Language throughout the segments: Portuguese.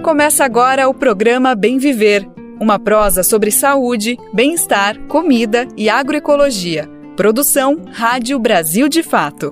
Começa agora o programa Bem Viver, uma prosa sobre saúde, bem-estar, comida e agroecologia. Produção Rádio Brasil de Fato.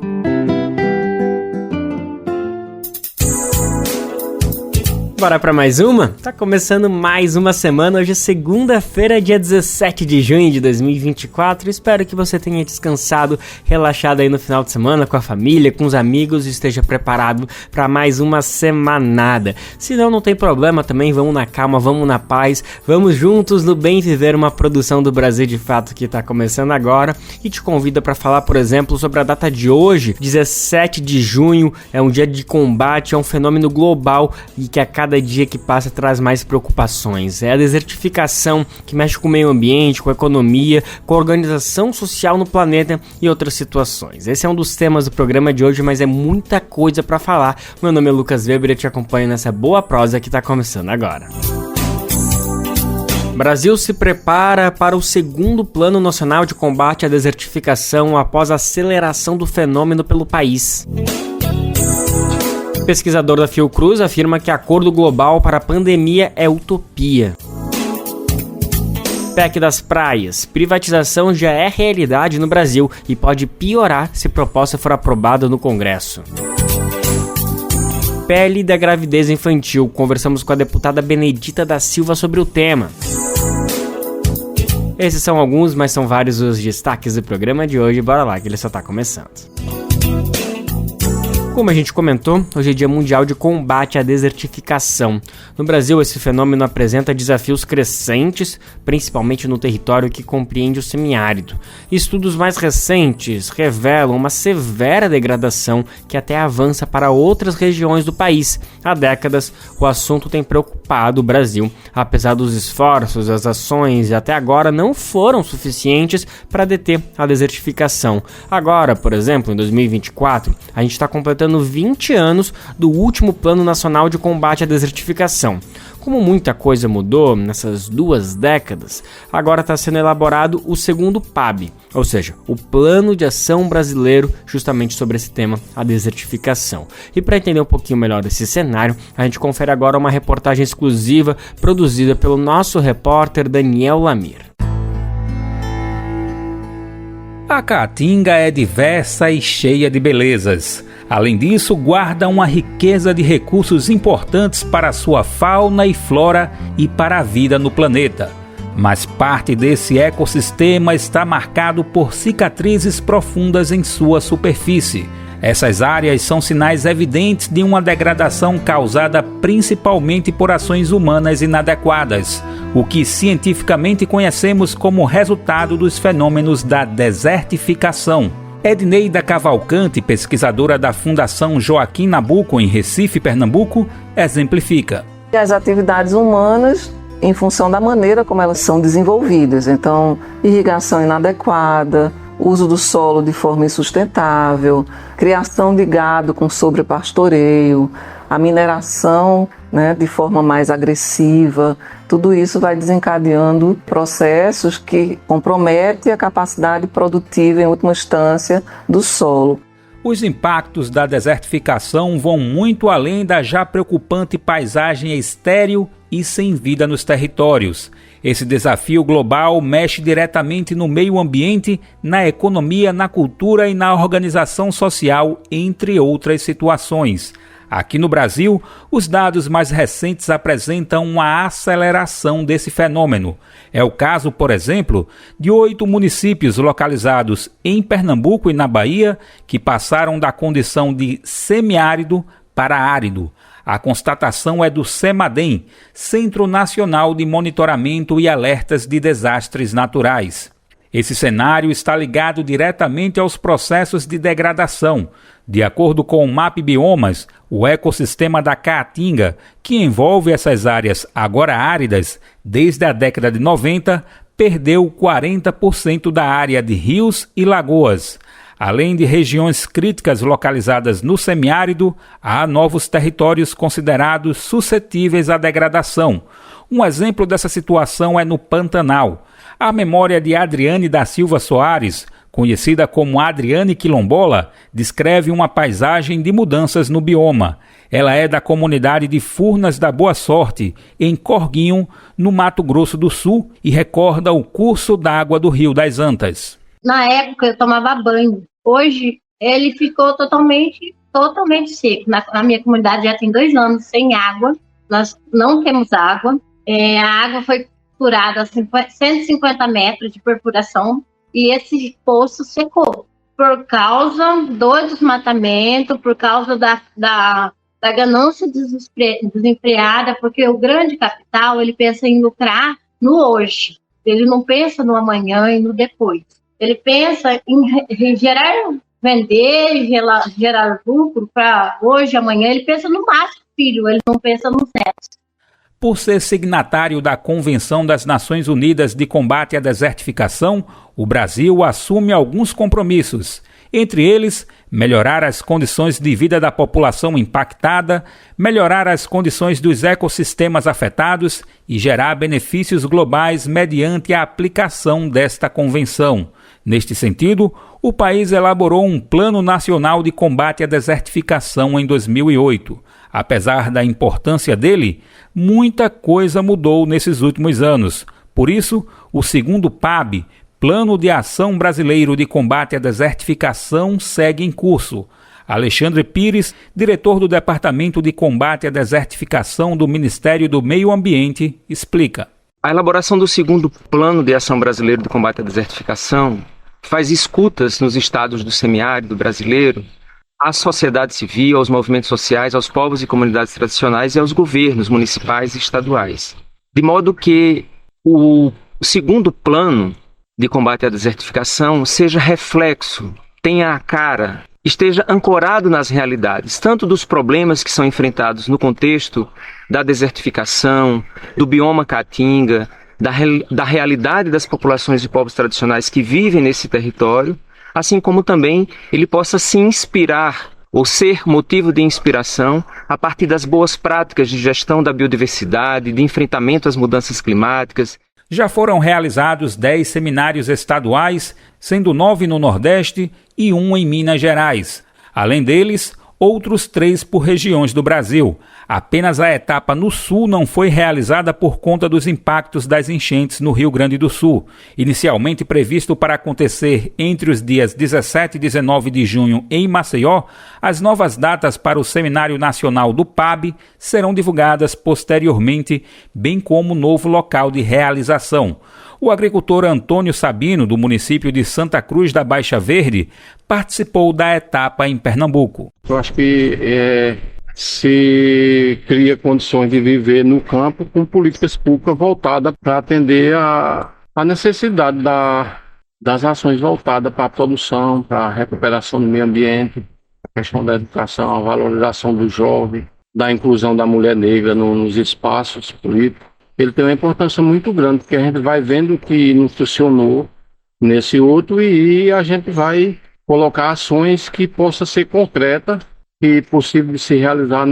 Bora para mais uma? Tá começando mais uma semana, hoje é segunda-feira, dia 17 de junho de 2024. Espero que você tenha descansado, relaxado aí no final de semana com a família, com os amigos e esteja preparado para mais uma semanada. Se não tem problema também, vamos na calma, vamos na paz, vamos juntos no Bem Viver, uma produção do Brasil de Fato que tá começando agora e te convida para falar, por exemplo, sobre a data de hoje, 17 de junho, é um dia de combate a um fenômeno global e que a cada dia que passa traz mais preocupações. É a desertificação que mexe com o meio ambiente, com a economia, com a organização social no planeta e outras situações. Esse é um dos temas do programa de hoje, mas é muita coisa para falar. Meu nome é Lucas Weber e eu te acompanho nessa boa prosa que está começando agora. O Brasil se prepara para o segundo Plano Nacional de Combate à Desertificação após a aceleração do fenômeno pelo país. O pesquisador da Fiocruz afirma que acordo global para a pandemia é utopia. PEC das praias. Privatização já é realidade no Brasil e pode piorar se proposta for aprovada no Congresso. Pele da gravidez infantil. Conversamos com a deputada Benedita da Silva sobre o tema. Esses são alguns, mas são vários os destaques do programa de hoje. Bora lá que ele só está começando. Como a gente comentou, hoje é Dia Mundial de Combate à Desertificação. No Brasil, esse fenômeno apresenta desafios crescentes, principalmente no território que compreende o semiárido. Estudos mais recentes revelam uma severa degradação que até avança para outras regiões do país. Há décadas, o assunto tem preocupado o Brasil, apesar dos esforços, as ações e até agora não foram suficientes para deter a desertificação. Agora, por exemplo, em 2024, a gente está completando 20 anos do último Plano Nacional de Combate à Desertificação. Como muita coisa mudou nessas 2 décadas, agora está sendo elaborado o segundo PAB, ou seja, o Plano de Ação Brasileiro, justamente sobre esse tema, a desertificação. E para entender um pouquinho melhor esse cenário, a gente confere agora uma reportagem exclusiva produzida pelo nosso repórter Daniel Lamir. A Caatinga é diversa e cheia de belezas. Além disso, guarda uma riqueza de recursos importantes para a sua fauna e flora e para a vida no planeta. Mas parte desse ecossistema está marcado por cicatrizes profundas em sua superfície. Essas áreas são sinais evidentes de uma degradação causada principalmente por ações humanas inadequadas, o que cientificamente conhecemos como resultado dos fenômenos da desertificação. Edneida Cavalcante, pesquisadora da Fundação Joaquim Nabuco em Recife, Pernambuco, exemplifica. As atividades humanas, em função da maneira como elas são desenvolvidas, então irrigação inadequada, uso do solo de forma insustentável, criação de gado com sobrepastoreio, a mineração, de forma mais agressiva, tudo isso vai desencadeando processos que comprometem a capacidade produtiva, em última instância, do solo. Os impactos da desertificação vão muito além da já preocupante paisagem estéril e sem vida nos territórios. Esse desafio global mexe diretamente no meio ambiente, na economia, na cultura e na organização social, entre outras situações. Aqui no Brasil, os dados mais recentes apresentam uma aceleração desse fenômeno. É o caso, por exemplo, de 8 municípios localizados em Pernambuco e na Bahia que passaram da condição de semiárido para árido. A constatação é do CEMADEM, Centro Nacional de Monitoramento e Alertas de Desastres Naturais. Esse cenário está ligado diretamente aos processos de degradação. De acordo com o MAP Biomas, o ecossistema da Caatinga, que envolve essas áreas agora áridas, desde a década de 90, perdeu 40% da área de rios e lagoas. Além de regiões críticas localizadas no semiárido, há novos territórios considerados suscetíveis à degradação. Um exemplo dessa situação é no Pantanal. A memória de Adriane da Silva Soares, conhecida como Adriane Quilombola, descreve uma paisagem de mudanças no bioma. Ela é da comunidade de Furnas da Boa Sorte, em Corguinho, no Mato Grosso do Sul, e recorda o curso d'água do Rio das Antas. Na época eu tomava banho. Hoje ele ficou totalmente seco. Na minha comunidade já tem 2 anos sem água. Nós não temos água. A água foi furada a 150 metros de perfuração e esse poço secou. Por causa do desmatamento, por causa da ganância desenfreada, porque o grande capital ele pensa em lucrar no hoje. Ele não pensa no amanhã e no depois. Ele pensa em vender e gerar lucro para hoje, amanhã. Ele pensa no máximo filho, ele não pensa nos netos. Por ser signatário da Convenção das Nações Unidas de Combate à Desertificação, o Brasil assume alguns compromissos. Entre eles, melhorar as condições de vida da população impactada, melhorar as condições dos ecossistemas afetados e gerar benefícios globais mediante a aplicação desta convenção. Neste sentido, o país elaborou um Plano Nacional de Combate à Desertificação em 2008. Apesar da importância dele, muita coisa mudou nesses últimos anos. Por isso, o segundo PAB, Plano de Ação Brasileiro de Combate à Desertificação, segue em curso. Alexandre Pires, diretor do Departamento de Combate à Desertificação do Ministério do Meio Ambiente, explica. A elaboração do segundo Plano de Ação Brasileiro de Combate à Desertificação faz escutas nos estados do semiárido brasileiro, à sociedade civil, aos movimentos sociais, aos povos e comunidades tradicionais e aos governos municipais e estaduais. De modo que o segundo plano de combate à desertificação seja reflexo, tenha a cara, esteja ancorado nas realidades, tanto dos problemas que são enfrentados no contexto da desertificação, do bioma caatinga, da realidade das populações de povos tradicionais que vivem nesse território, assim como também ele possa se inspirar ou ser motivo de inspiração a partir das boas práticas de gestão da biodiversidade, de enfrentamento às mudanças climáticas. Já foram realizados 10 seminários estaduais, sendo 9 no Nordeste e 1 em Minas Gerais. Além deles, outros 3 por regiões do Brasil. Apenas a etapa no Sul não foi realizada por conta dos impactos das enchentes no Rio Grande do Sul. Inicialmente previsto para acontecer entre os dias 17 e 19 de junho em Maceió, as novas datas para o Seminário Nacional do PAB serão divulgadas posteriormente, bem como o novo local de realização. O agricultor Antônio Sabino, do município de Santa Cruz da Baixa Verde, participou da etapa em Pernambuco. Eu acho que se cria condições de viver no campo com políticas públicas voltadas para atender a necessidade das ações voltadas para a produção, para a recuperação do meio ambiente, a questão da educação, a valorização do jovem, da inclusão da mulher negra nos espaços políticos. Ele tem uma importância muito grande, porque a gente vai vendo que não funcionou nesse outro e a gente vai colocar ações que possam ser concretas e possível de se realizar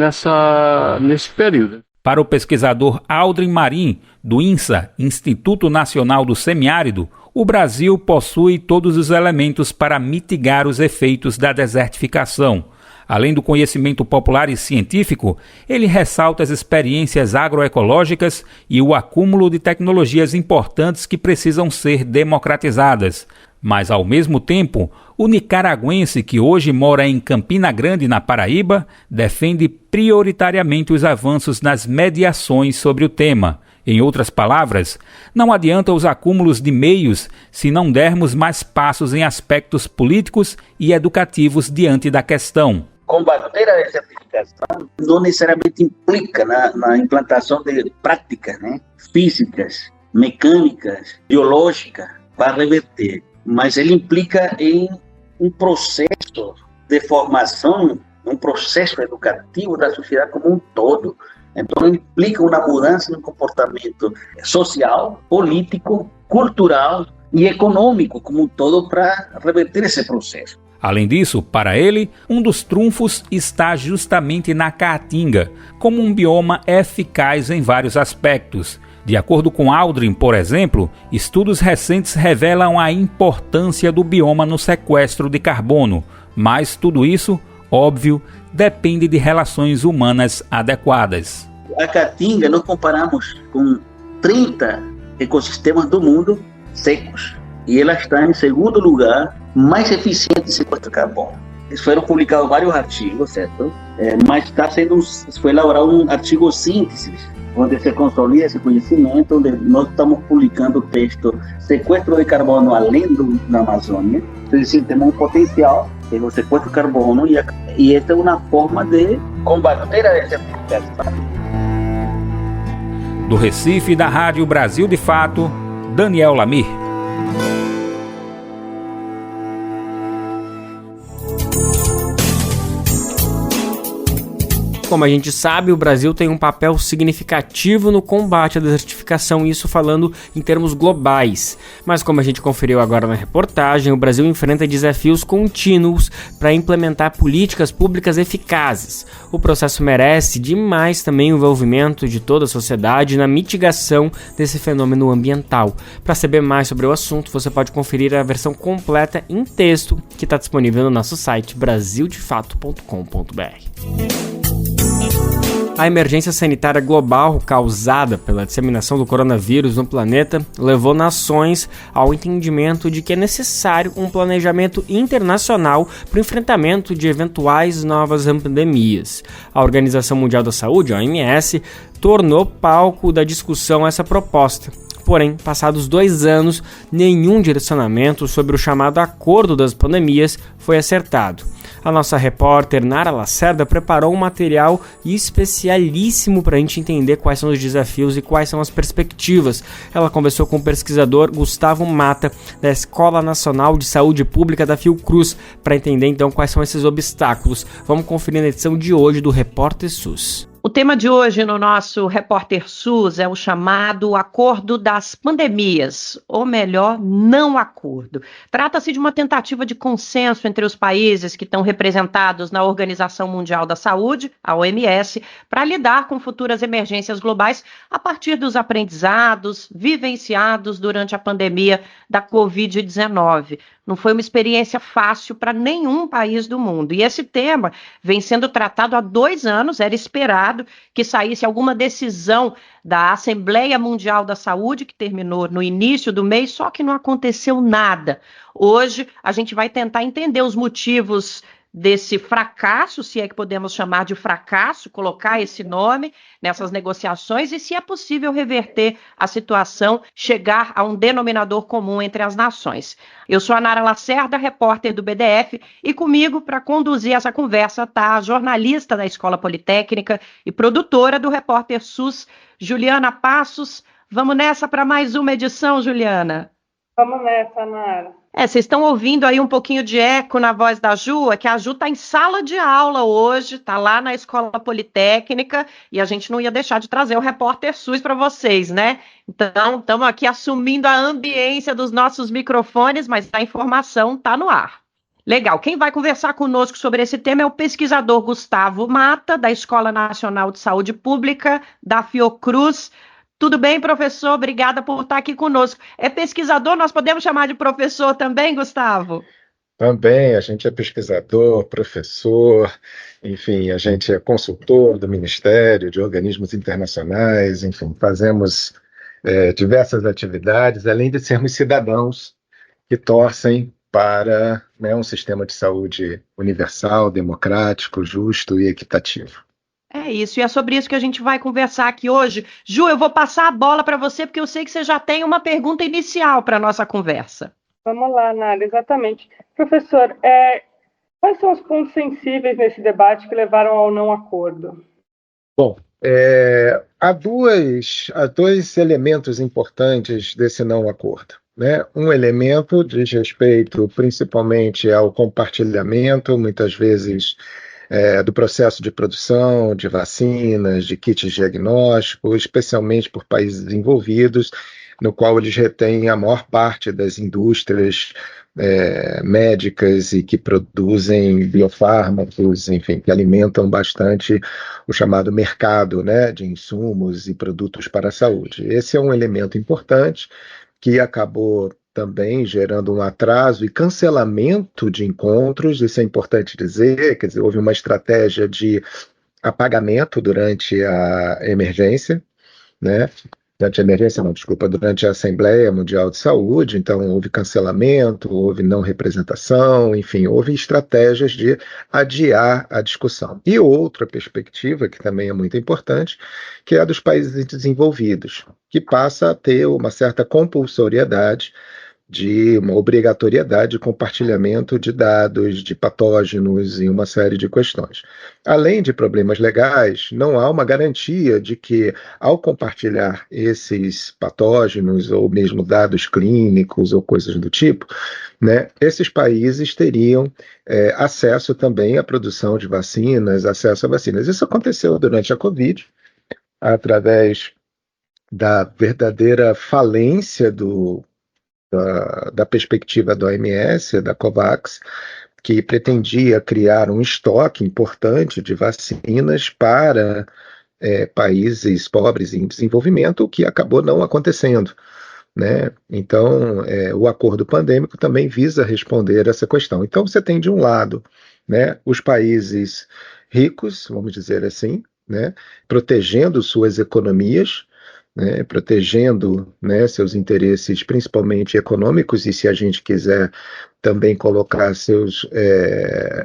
nesse período. Para o pesquisador Aldrin Marim, do INSA, Instituto Nacional do Semiárido, o Brasil possui todos os elementos para mitigar os efeitos da desertificação. Além do conhecimento popular e científico, ele ressalta as experiências agroecológicas e o acúmulo de tecnologias importantes que precisam ser democratizadas. Mas, ao mesmo tempo, o nicaragüense que hoje mora em Campina Grande, na Paraíba, defende prioritariamente os avanços nas mediações sobre o tema. Em outras palavras, não adianta os acúmulos de meios se não dermos mais passos em aspectos políticos e educativos diante da questão. Combater a desertificação não necessariamente implica na implantação de práticas, físicas, mecânicas, biológicas para reverter, mas ele implica em um processo de formação, um processo educativo da sociedade como um todo. Então, implica uma mudança no comportamento social, político, cultural e econômico como um todo para reverter esse processo. Além disso, para ele, um dos trunfos está justamente na caatinga, como um bioma eficaz em vários aspectos. De acordo com Aldrin, por exemplo, estudos recentes revelam a importância do bioma no sequestro de carbono, mas tudo isso, óbvio, depende de relações humanas adequadas. A Caatinga nós comparamos com 30 ecossistemas do mundo secos e ela está em segundo lugar mais eficiente em sequestro de carbono. Foram publicados vários artigos, certo? Mas foi elaborado um artigo síntese, onde se consolida esse conhecimento, onde nós estamos publicando o texto Sequestro de Carbono além da Amazônia. Então, temos um potencial, que é o sequestro de carbono, e essa é uma forma de combater a desertificação. Do Recife, da Rádio Brasil de Fato, Daniel Lamir. Como a gente sabe, o Brasil tem um papel significativo no combate à desertificação, isso falando em termos globais. Mas como a gente conferiu agora na reportagem, o Brasil enfrenta desafios contínuos para implementar políticas públicas eficazes. O processo merece demais também o envolvimento de toda a sociedade na mitigação desse fenômeno ambiental. Para saber mais sobre o assunto, você pode conferir a versão completa em texto que está disponível no nosso site brasildefato.com.br. A emergência sanitária global causada pela disseminação do coronavírus no planeta levou nações ao entendimento de que é necessário um planejamento internacional para o enfrentamento de eventuais novas pandemias. A Organização Mundial da Saúde, a OMS, tornou palco da discussão essa proposta. Porém, passados 2 anos, nenhum direcionamento sobre o chamado Acordo das Pandemias foi acertado. A nossa repórter Nara Lacerda preparou um material especialíssimo para a gente entender quais são os desafios e quais são as perspectivas. Ela conversou com o pesquisador Gustavo Mata, da Escola Nacional de Saúde Pública da Fiocruz, para entender então quais são esses obstáculos. Vamos conferir na edição de hoje do Repórter SUS. O tema de hoje no nosso Repórter SUS é o chamado Acordo das Pandemias, ou melhor, não acordo. Trata-se de uma tentativa de consenso entre os países que estão representados na Organização Mundial da Saúde, a OMS, para lidar com futuras emergências globais a partir dos aprendizados vivenciados durante a pandemia da Covid-19. Não foi uma experiência fácil para nenhum país do mundo. E esse tema vem sendo tratado há 2 anos, era esperado que saísse alguma decisão da Assembleia Mundial da Saúde, que terminou no início do mês, só que não aconteceu nada. Hoje a gente vai tentar entender os motivos desse fracasso, se é que podemos chamar de fracasso, colocar esse nome nessas negociações e se é possível reverter a situação, chegar a um denominador comum entre as nações. Eu sou a Nara Lacerda, repórter do BDF, e comigo para conduzir essa conversa está a jornalista da Escola Politécnica e produtora do Repórter SUS, Juliana Passos. Vamos nessa para mais uma edição, Juliana? Vamos nessa, Nara. Vocês estão ouvindo aí um pouquinho de eco na voz da Ju, é que a Ju está em sala de aula hoje, está lá na Escola Politécnica, e a gente não ia deixar de trazer o Repórter SUS para vocês, né? Então, estamos aqui assumindo a ambiência dos nossos microfones, mas a informação está no ar. Legal, quem vai conversar conosco sobre esse tema é o pesquisador Gustavo Mata, da Escola Nacional de Saúde Pública, da Fiocruz. Tudo bem, professor? Obrigada por estar aqui conosco. É pesquisador, nós podemos chamar de professor também, Gustavo? Também, a gente é pesquisador, professor, enfim, a gente é consultor do Ministério, de organismos internacionais, enfim, fazemos diversas atividades, além de sermos cidadãos que torcem para, né, um sistema de saúde universal, democrático, justo e equitativo. É isso, e é sobre isso que a gente vai conversar aqui hoje. Ju, eu vou passar a bola para você, porque eu sei que você já tem uma pergunta inicial para a nossa conversa. Vamos lá, Nara, exatamente. Professor, quais são os pontos sensíveis nesse debate que levaram ao não acordo? Bom, há dois elementos importantes desse não acordo, né? Um elemento diz respeito principalmente ao compartilhamento, muitas vezes do processo de produção de vacinas, de kits diagnósticos, especialmente por países desenvolvidos. no qual eles retêm a maior parte das indústrias médicas e que produzem biofármacos, enfim, que alimentam bastante o chamado mercado, né, de insumos e produtos para a saúde. Esse é um elemento importante que acabou também gerando um atraso e cancelamento de encontros, isso é importante dizer, quer dizer, houve uma estratégia de apagamento durante a emergência, né? Durante a Assembleia Mundial de Saúde, então houve cancelamento, houve não representação, enfim, houve estratégias de adiar a discussão. E outra perspectiva, que também é muito importante, que é a dos países desenvolvidos, que passa a ter uma certa compulsoriedade de uma obrigatoriedade de compartilhamento de dados, de patógenos e uma série de questões. Além de problemas legais, não há uma garantia de que, ao compartilhar esses patógenos ou mesmo dados clínicos ou coisas do tipo, né, esses países teriam acesso também à produção de vacinas, acesso a vacinas. Isso aconteceu durante a Covid, através da verdadeira falência da perspectiva da OMS, da COVAX, que pretendia criar um estoque importante de vacinas para países pobres em desenvolvimento, o que acabou não acontecendo, né? Então, o acordo pandêmico também visa responder essa questão. Então, você tem, de um lado, né, os países ricos, vamos dizer assim, né, protegendo suas economias, né, protegendo, né, seus interesses, principalmente econômicos, e se a gente quiser também colocar seus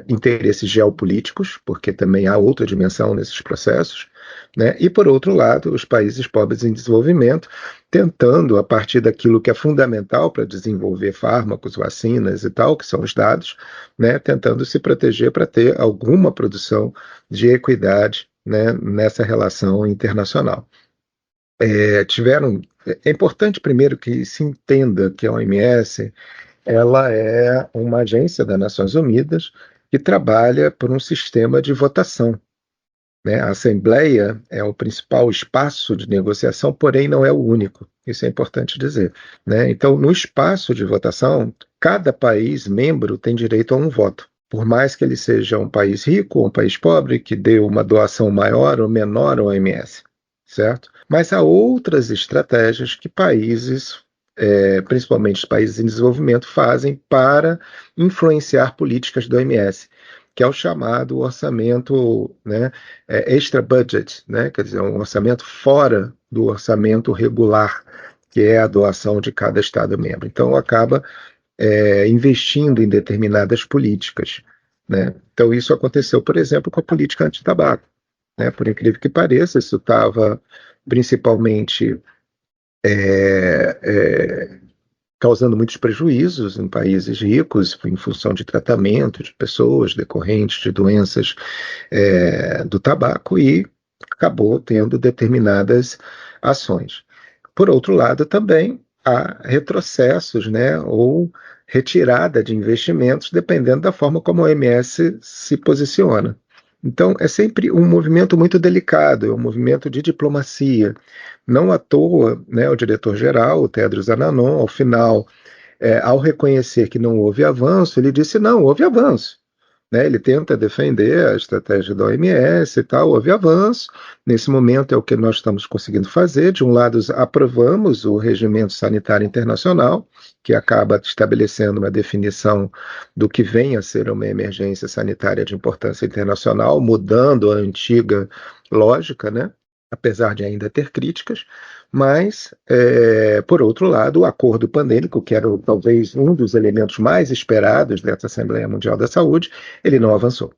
interesses geopolíticos, porque também há outra dimensão nesses processos, né, e por outro lado, os países pobres em desenvolvimento, tentando, a partir daquilo que é fundamental para desenvolver fármacos, vacinas e tal, que são os dados, né, tentando se proteger para ter alguma produção de equidade, né, nessa relação internacional. É importante primeiro que se entenda que a OMS ela é uma agência das Nações Unidas que trabalha por um sistema de votação, né? A Assembleia é o principal espaço de negociação, porém não é o único. Isso é importante dizer, né? Então, no espaço de votação, cada país membro tem direito a um voto. Por mais que ele seja um país rico ou um país pobre, que dê uma doação maior ou menor ao OMS. Certo? Mas há outras estratégias que países, principalmente os países em desenvolvimento, fazem para influenciar políticas do OMS, que é o chamado orçamento, né, extra budget, né, quer dizer, um orçamento fora do orçamento regular, que é a doação de cada Estado membro. Então, acaba investindo em determinadas políticas, né? Então, isso aconteceu, por exemplo, com a política anti-tabaco. Né, por incrível que pareça, isso estava principalmente causando muitos prejuízos em países ricos, em função de tratamento de pessoas decorrentes de doenças do tabaco, e acabou tendo determinadas ações. Por outro lado, também há retrocessos, né, ou retirada de investimentos, dependendo da forma como a OMS se posiciona. Então, é sempre um movimento muito delicado, é um movimento de diplomacia. Não à toa, né, o diretor-geral, o Tedros Adhanom, ao final, ao reconhecer que não houve avanço, ele disse, não, houve avanço. Né, ele tenta defender a estratégia da OMS e tal, houve avanço. Nesse momento é o que nós estamos conseguindo fazer. De um lado, aprovamos o Regimento Sanitário Internacional, que acaba estabelecendo uma definição do que vem a ser uma emergência sanitária de importância internacional, mudando a antiga lógica, né? Apesar de ainda ter críticas, mas, por outro lado, o acordo pandêmico, que era talvez um dos elementos mais esperados dessa Assembleia Mundial da Saúde, ele não avançou.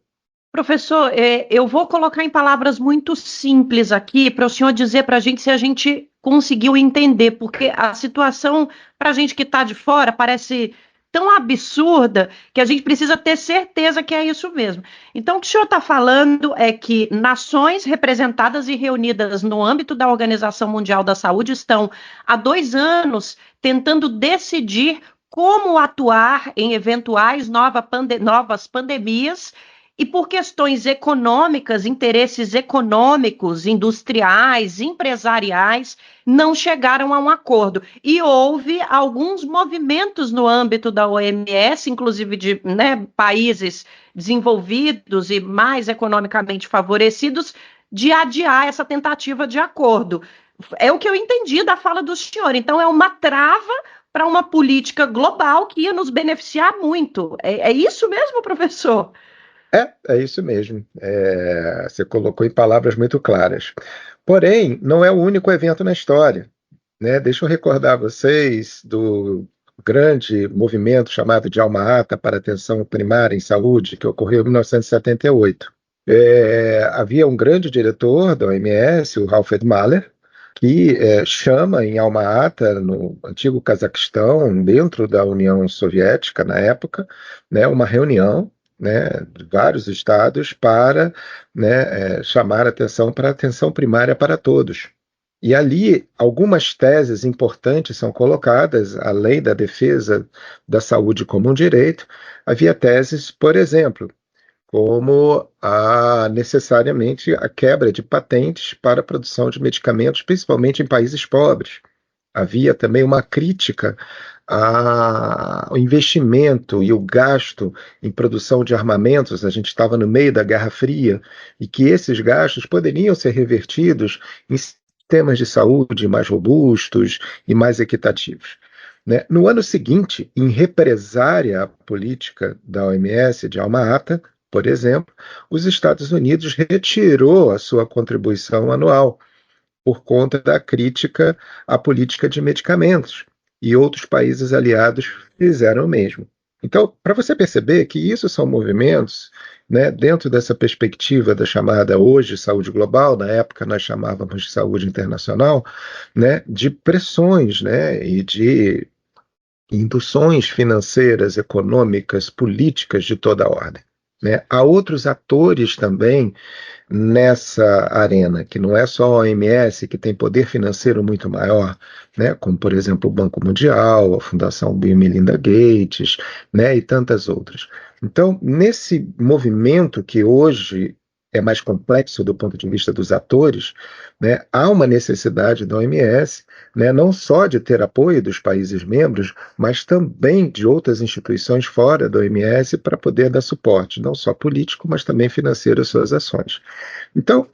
Professor, eu vou colocar em palavras muito simples aqui para o senhor dizer para a gente se a gente conseguiu entender, porque a situação, para a gente que está de fora, parece tão absurda que a gente precisa ter certeza que é isso mesmo. Então, o que o senhor está falando é que nações representadas e reunidas no âmbito da Organização Mundial da Saúde estão há 2 anos tentando decidir como atuar em eventuais novas pandemias, e por questões econômicas, interesses econômicos, industriais, empresariais, não chegaram a um acordo. E houve alguns movimentos no âmbito da OMS, inclusive de países desenvolvidos e mais economicamente favorecidos, de adiar essa tentativa de acordo. É o que eu entendi da fala do senhor. Então, é uma trava para uma política global que ia nos beneficiar muito. É isso mesmo, professor? É isso mesmo. Você colocou em palavras muito claras. Porém, não é o único evento na história, né? Deixa eu recordar vocês do grande movimento chamado de Alma-Ata para atenção primária em saúde, que ocorreu em 1978. Havia um grande diretor da OMS, o Alfred Mahler, que chama em Alma-Ata, no antigo Cazaquistão, dentro da União Soviética na época, né, uma reunião, né, de vários estados para, né, chamar a atenção para a atenção primária para todos. E ali algumas teses importantes são colocadas, além da defesa da saúde como um direito, havia teses, por exemplo, como necessariamente a quebra de patentes para a produção de medicamentos, principalmente em países pobres. Havia também uma crítica ao investimento e o gasto em produção de armamentos. A gente estava no meio da Guerra Fria e que esses gastos poderiam ser revertidos em sistemas de saúde mais robustos e mais equitativos. Né? No ano seguinte, em represária à política da OMS de Alma-Ata, por exemplo, os Estados Unidos retirou a sua contribuição anual por conta da crítica à política de medicamentos, e outros países aliados fizeram o mesmo. Então, para você perceber que isso são movimentos, né, dentro dessa perspectiva da chamada hoje saúde global, na época nós chamávamos de saúde internacional, né, de pressões, né, e de induções financeiras, econômicas, políticas de toda a ordem. Né? Há outros atores também nessa arena, que não é só a OMS, que tem poder financeiro muito maior, né? Como, por exemplo, o Banco Mundial, a Fundação Bill e Melinda Gates, né? E tantas outras. Então, nesse movimento que hoje é mais complexo do ponto de vista dos atores, né? Há uma necessidade da OMS, né? Não só de ter apoio dos países membros, mas também de outras instituições fora da OMS para poder dar suporte, não só político, mas também financeiro às suas ações. Então,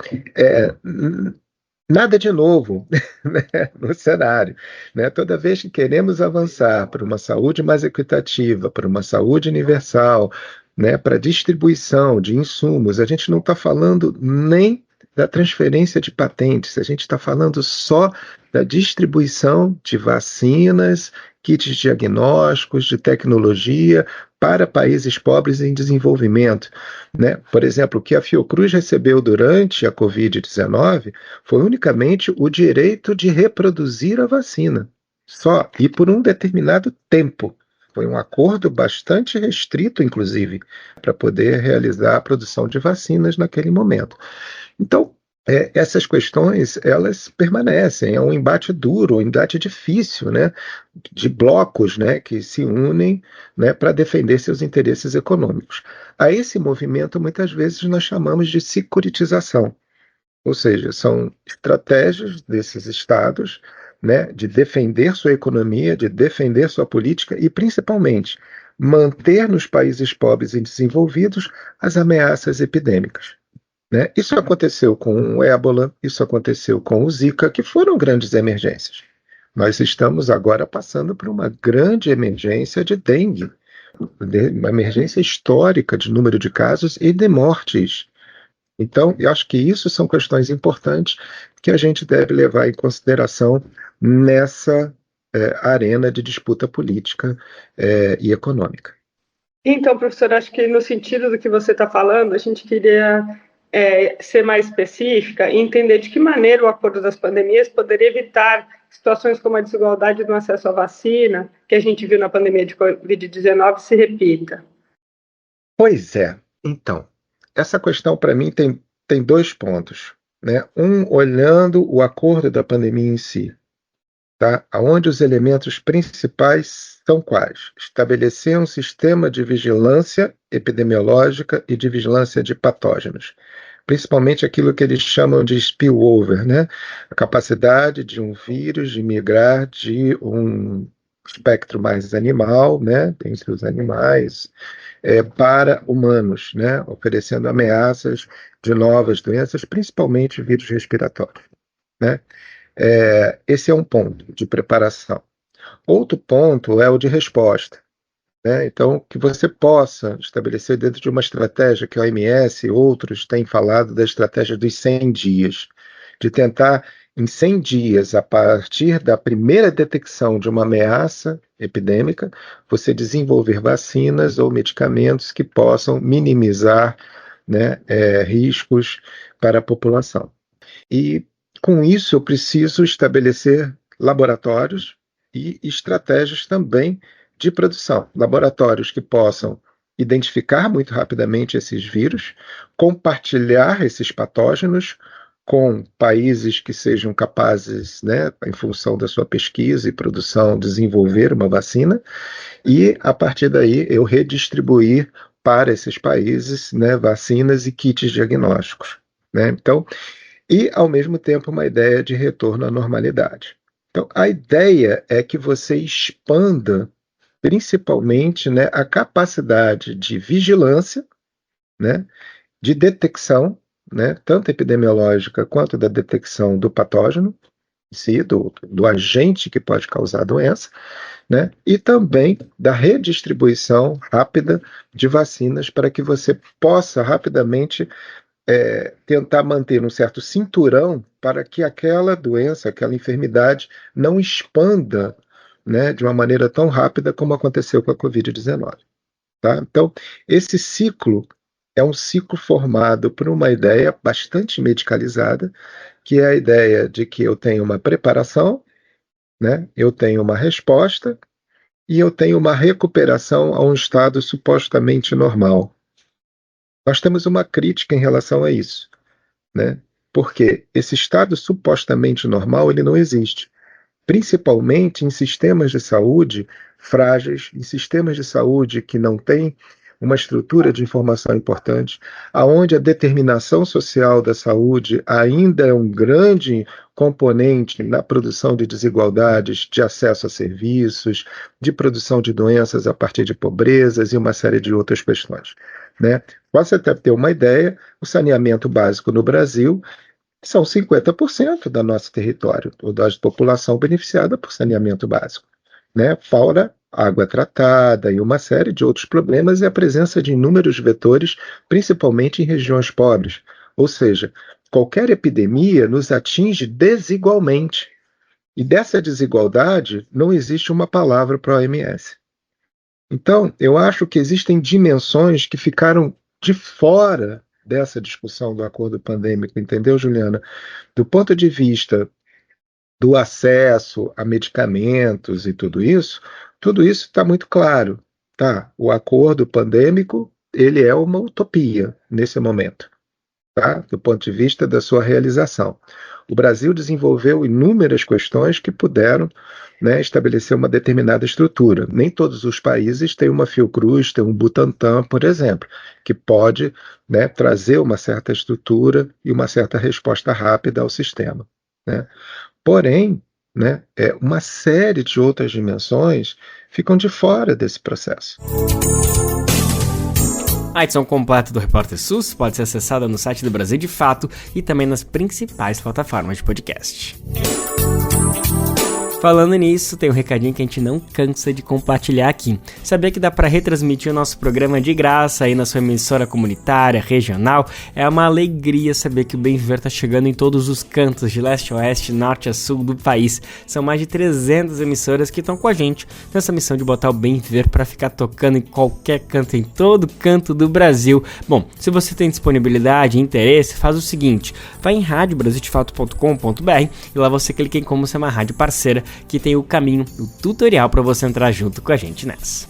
nada de novo né, no cenário. Né? Toda vez que queremos avançar para uma saúde mais equitativa, para uma saúde universal, né, para distribuição de insumos, a gente não está falando nem da transferência de patentes, a gente está falando só da distribuição de vacinas, kits diagnósticos, de tecnologia para países pobres em desenvolvimento. Né? Por exemplo, o que a Fiocruz recebeu durante a Covid-19 foi unicamente o direito de reproduzir a vacina, só, e por um determinado tempo. Foi um acordo bastante restrito, inclusive, para poder realizar a produção de vacinas naquele momento. Então, essas questões, elas permanecem, é um embate duro, um embate difícil, né, de blocos, né, que se unem, né, para defender seus interesses econômicos. A esse movimento, muitas vezes, nós chamamos de securitização, ou seja, são estratégias desses estados, né, de defender sua economia, de defender sua política e, principalmente, manter nos países pobres e desenvolvidos as ameaças epidêmicas. Né? Isso aconteceu com o Ébola, isso aconteceu com o Zika, que foram grandes emergências. Nós estamos agora passando por uma grande emergência de dengue, uma emergência histórica de número de casos e de mortes. Então, eu acho que isso são questões importantes que a gente deve levar em consideração nessa arena de disputa política e econômica. Então, professor, acho que no sentido do que você está falando, a gente queria ser mais específica e entender de que maneira o acordo das pandemias poderia evitar situações como a desigualdade no acesso à vacina, que a gente viu na pandemia de Covid-19, se repita. Pois é. Então, essa questão, para mim, tem dois pontos. Né? Um, olhando o acordo da pandemia em si. tá? Onde os elementos principais são quais? Estabelecer um sistema de vigilância epidemiológica e de vigilância de patógenos, principalmente aquilo que eles chamam de spillover, né? A capacidade de um vírus de migrar de um espectro mais animal, né, entre os animais, para humanos, né, oferecendo ameaças de novas doenças, principalmente vírus respiratórios, né? Esse é um ponto de preparação. Outro ponto é o de resposta, né? Então, que você possa estabelecer dentro de uma estratégia que a OMS e outros têm falado da estratégia dos 100 dias, de tentar, em 100 dias, a partir da primeira detecção de uma ameaça epidêmica, você desenvolver vacinas ou medicamentos que possam minimizar, né, riscos para a população. E, com isso, eu preciso estabelecer laboratórios e estratégias também de produção. Laboratórios que possam identificar muito rapidamente esses vírus, compartilhar esses patógenos com países que sejam capazes, né, em função da sua pesquisa e produção, desenvolver uma vacina, e, a partir daí, eu redistribuir para esses países, né, vacinas e kits diagnósticos, né? Então, e, ao mesmo tempo, uma ideia de retorno à normalidade. Então, a ideia é que você expanda, principalmente, né, a capacidade de vigilância, né, de detecção, né, tanto epidemiológica quanto da detecção do patógeno, em si, do agente que pode causar a doença, né, e também da redistribuição rápida de vacinas para que você possa rapidamente tentar manter um certo cinturão para que aquela doença, aquela enfermidade não expanda, né, de uma maneira tão rápida como aconteceu com a Covid-19. Tá? Então, esse ciclo é um ciclo formado por uma ideia bastante medicalizada, que é a ideia de que eu tenho uma preparação, né, eu tenho uma resposta e eu tenho uma recuperação a um estado supostamente normal. Nós temos uma crítica em relação a isso, né? Porque esse estado supostamente normal ele não existe, principalmente em sistemas de saúde frágeis, em sistemas de saúde que não têm uma estrutura de informação importante, aonde a determinação social da saúde ainda é um grande componente na produção de desigualdades de acesso a serviços, de produção de doenças a partir de pobrezas e uma série de outras questões, né? Para você ter uma ideia, o saneamento básico no Brasil são 50% do nosso território, ou da população beneficiada por saneamento básico, né? Fora água tratada e uma série de outros problemas e a presença de inúmeros vetores, principalmente em regiões pobres. Ou seja, qualquer epidemia nos atinge desigualmente. E dessa desigualdade não existe uma palavra para a OMS. Então, eu acho que existem dimensões que ficaram de fora dessa discussão do acordo pandêmico, entendeu, Juliana? Do ponto de vista do acesso a medicamentos e tudo isso está muito claro, tá? O acordo pandêmico, ele é uma utopia nesse momento, tá? Do ponto de vista da sua realização. O Brasil desenvolveu inúmeras questões que puderam, né, estabelecer uma determinada estrutura. Nem todos os países têm uma Fiocruz, tem um Butantan, por exemplo, que pode, né, trazer uma certa estrutura e uma certa resposta rápida ao sistema, né? Porém, né, uma série de outras dimensões ficam de fora desse processo. A edição completa do Repórter SUS pode ser acessada no site do Brasil de Fato e também nas principais plataformas de podcast. Falando nisso, tem um recadinho que a gente não cansa de compartilhar aqui. Sabia que dá para retransmitir o nosso programa de graça aí na sua emissora comunitária, regional? É uma alegria saber que o Bem Viver está chegando em todos os cantos, de leste a oeste, norte a sul do país. São mais de 300 emissoras que estão com a gente nessa missão de botar o Bem Viver para ficar tocando em qualquer canto, em todo canto do Brasil. Bom, se você tem disponibilidade e interesse, faz o seguinte, vai em radiobrasildefato.com.br e lá você clica em como ser uma rádio parceira, que tem o caminho, o tutorial para você entrar junto com a gente nessa.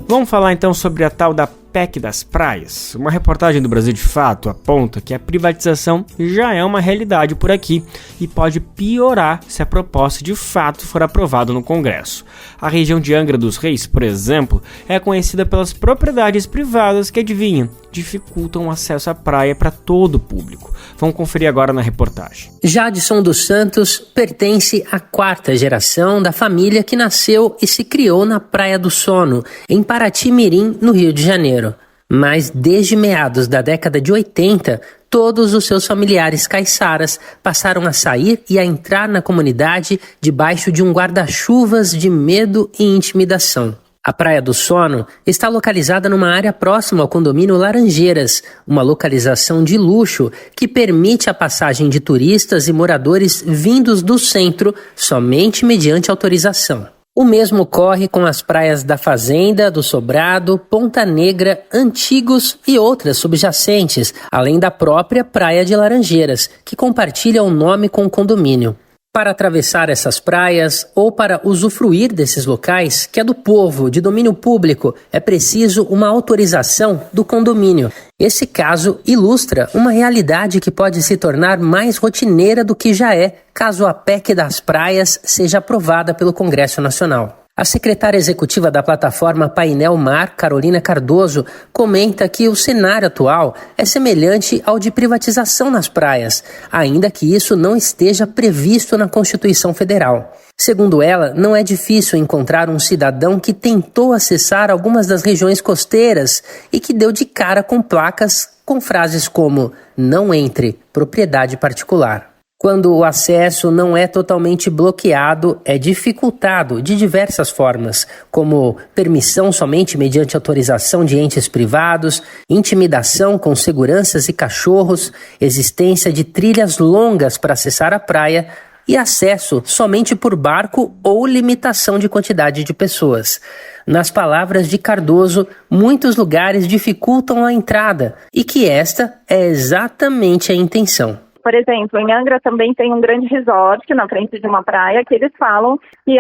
Vamos falar então sobre a tal da PEC das praias. Uma reportagem do Brasil de Fato aponta que a privatização já é uma realidade por aqui e pode piorar se a proposta de fato for aprovada no Congresso. A região de Angra dos Reis, por exemplo, é conhecida pelas propriedades privadas que, adivinha, dificultam o acesso à praia para todo o público. Vamos conferir agora na reportagem. Jadson dos Santos pertence à 4ª geração da família que nasceu e se criou na Praia do Sono, em Paraty-Mirim, no Rio de Janeiro. Mas desde meados da década de 80, todos os seus familiares caiçaras passaram a sair e a entrar na comunidade debaixo de um guarda-chuvas de medo e intimidação. A Praia do Sono está localizada numa área próxima ao condomínio Laranjeiras, uma localização de luxo que permite a passagem de turistas e moradores vindos do centro somente mediante autorização. O mesmo ocorre com as praias da Fazenda, do Sobrado, Ponta Negra, Antigos e outras subjacentes, além da própria Praia de Laranjeiras, que compartilha o nome com o condomínio. Para atravessar essas praias ou para usufruir desses locais, que é do povo, de domínio público, é preciso uma autorização do condomínio. Esse caso ilustra uma realidade que pode se tornar mais rotineira do que já é, caso a PEC das praias seja aprovada pelo Congresso Nacional. A secretária executiva da plataforma Painel Mar, Carolina Cardoso, comenta que o cenário atual é semelhante ao de privatização nas praias, ainda que isso não esteja previsto na Constituição Federal. Segundo ela, não é difícil encontrar um cidadão que tentou acessar algumas das regiões costeiras e que deu de cara com placas com frases como "não entre, propriedade particular". Quando o acesso não é totalmente bloqueado, é dificultado de diversas formas, como permissão somente mediante autorização de entes privados, intimidação com seguranças e cachorros, existência de trilhas longas para acessar a praia e acesso somente por barco ou limitação de quantidade de pessoas. Nas palavras de Cardoso, muitos lugares dificultam a entrada e que esta é exatamente a intenção. Por exemplo, em Angra também tem um grande resort na frente de uma praia que eles falam que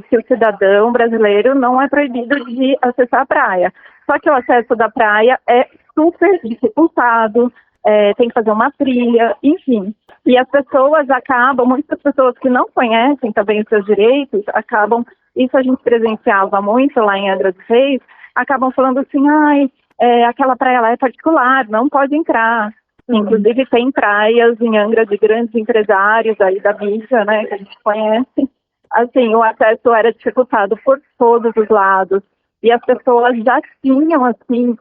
que o cidadão brasileiro não é proibido de acessar a praia. Só que o acesso da praia é super dificultado, tem que fazer uma trilha, enfim. E as pessoas muitas pessoas que não conhecem também os seus direitos, isso a gente presenciava muito lá em Angra dos Reis, acabam falando assim, aquela praia lá é particular, não pode entrar. Inclusive tem praias em Angra de grandes empresários aí da mídia, né, que a gente conhece. Assim, o acesso era dificultado por todos os lados. E as pessoas já tinham, assim,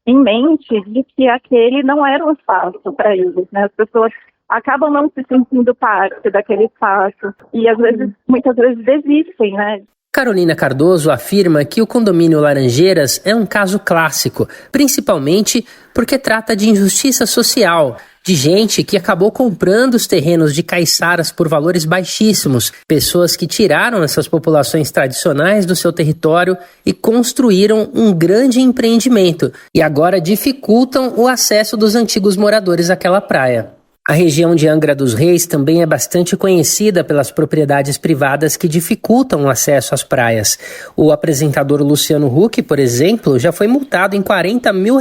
em mente de que aquele não era um espaço para eles, né? As pessoas acabam não se sentindo parte daquele espaço e, muitas vezes desistem, né? Carolina Cardoso afirma que o condomínio Laranjeiras é um caso clássico, principalmente porque trata de injustiça social, de gente que acabou comprando os terrenos de caiçaras por valores baixíssimos, pessoas que tiraram essas populações tradicionais do seu território e construíram um grande empreendimento e agora dificultam o acesso dos antigos moradores àquela praia. A região de Angra dos Reis também é bastante conhecida pelas propriedades privadas que dificultam o acesso às praias. O apresentador Luciano Huck, por exemplo, já foi multado em R$40 mil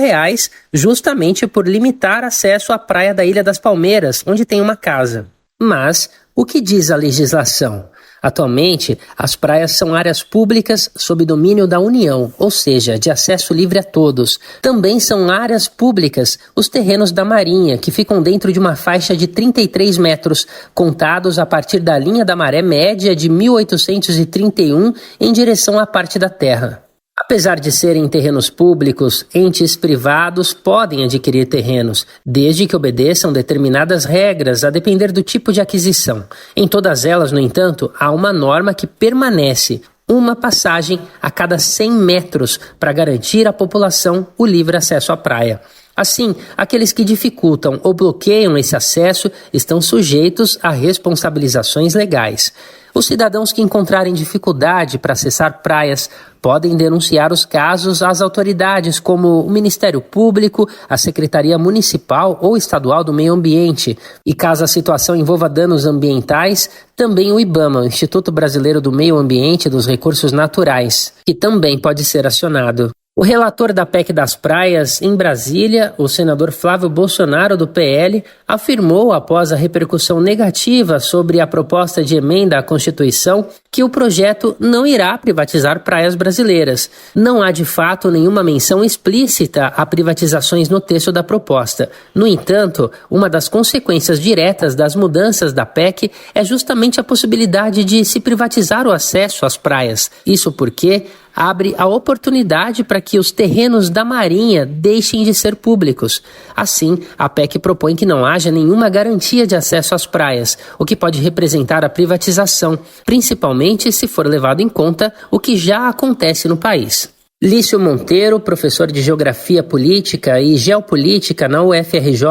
justamente por limitar acesso à praia da Ilha das Palmeiras, onde tem uma casa. Mas o que diz a legislação? Atualmente, as praias são áreas públicas sob domínio da União, ou seja, de acesso livre a todos. Também são áreas públicas os terrenos da Marinha, que ficam dentro de uma faixa de 33 metros, contados a partir da linha da maré média de 1831 em direção à parte da terra. Apesar de serem terrenos públicos, entes privados podem adquirir terrenos, desde que obedeçam determinadas regras a depender do tipo de aquisição. Em todas elas, no entanto, há uma norma que permanece: uma passagem a cada 100 metros para garantir à população o livre acesso à praia. Assim, aqueles que dificultam ou bloqueiam esse acesso estão sujeitos a responsabilizações legais. Os cidadãos que encontrarem dificuldade para acessar praias podem denunciar os casos às autoridades como o Ministério Público, a Secretaria Municipal ou Estadual do Meio Ambiente. E caso a situação envolva danos ambientais, também o IBAMA, o Instituto Brasileiro do Meio Ambiente e dos Recursos Naturais, que também pode ser acionado. O relator da PEC das praias em Brasília, o senador Flávio Bolsonaro, do PL, afirmou, após a repercussão negativa sobre a proposta de emenda à Constituição, que o projeto não irá privatizar praias brasileiras. Não há, de fato, nenhuma menção explícita a privatizações no texto da proposta. No entanto, uma das consequências diretas das mudanças da PEC é justamente a possibilidade de se privatizar o acesso às praias. Isso porque abre a oportunidade para que os terrenos da Marinha deixem de ser públicos. Assim, a PEC propõe que não haja nenhuma garantia de acesso às praias, o que pode representar a privatização, principalmente se for levado em conta o que já acontece no país. Lício Monteiro, professor de Geografia Política e Geopolítica na UFRJ,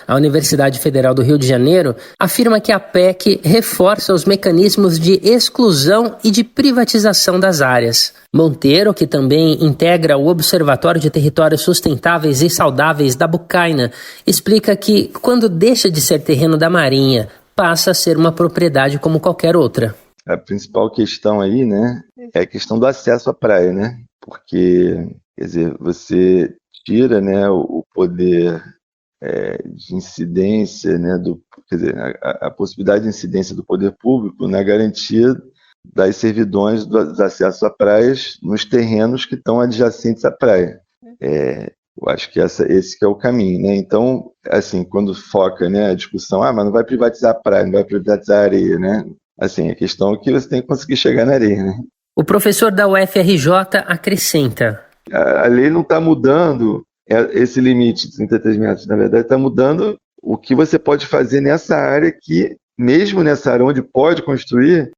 a Universidade Federal do Rio de Janeiro, afirma que a PEC reforça os mecanismos de exclusão e de privatização das áreas. Monteiro, que também integra o Observatório de Territórios Sustentáveis e Saudáveis da Bucaina, explica que, quando deixa de ser terreno da Marinha, passa a ser uma propriedade como qualquer outra. A principal questão aí, né, é a questão do acesso à praia, né? Porque, quer dizer, você tira, né, o poder de incidência, né, quer dizer, a possibilidade de incidência do poder público na garantia das servidões dos acessos a praias nos terrenos que estão adjacentes à praia. Eu acho que esse que é o caminho, né? Então, assim, quando foca, né, a discussão, mas não vai privatizar a praia, não vai privatizar a areia, né? Assim, a questão é que você tem que conseguir chegar na areia, né? O professor da UFRJ acrescenta: a lei não está mudando esse limite de 33 metros, na verdade está mudando o que você pode fazer nessa área que, mesmo nessa área onde pode construir,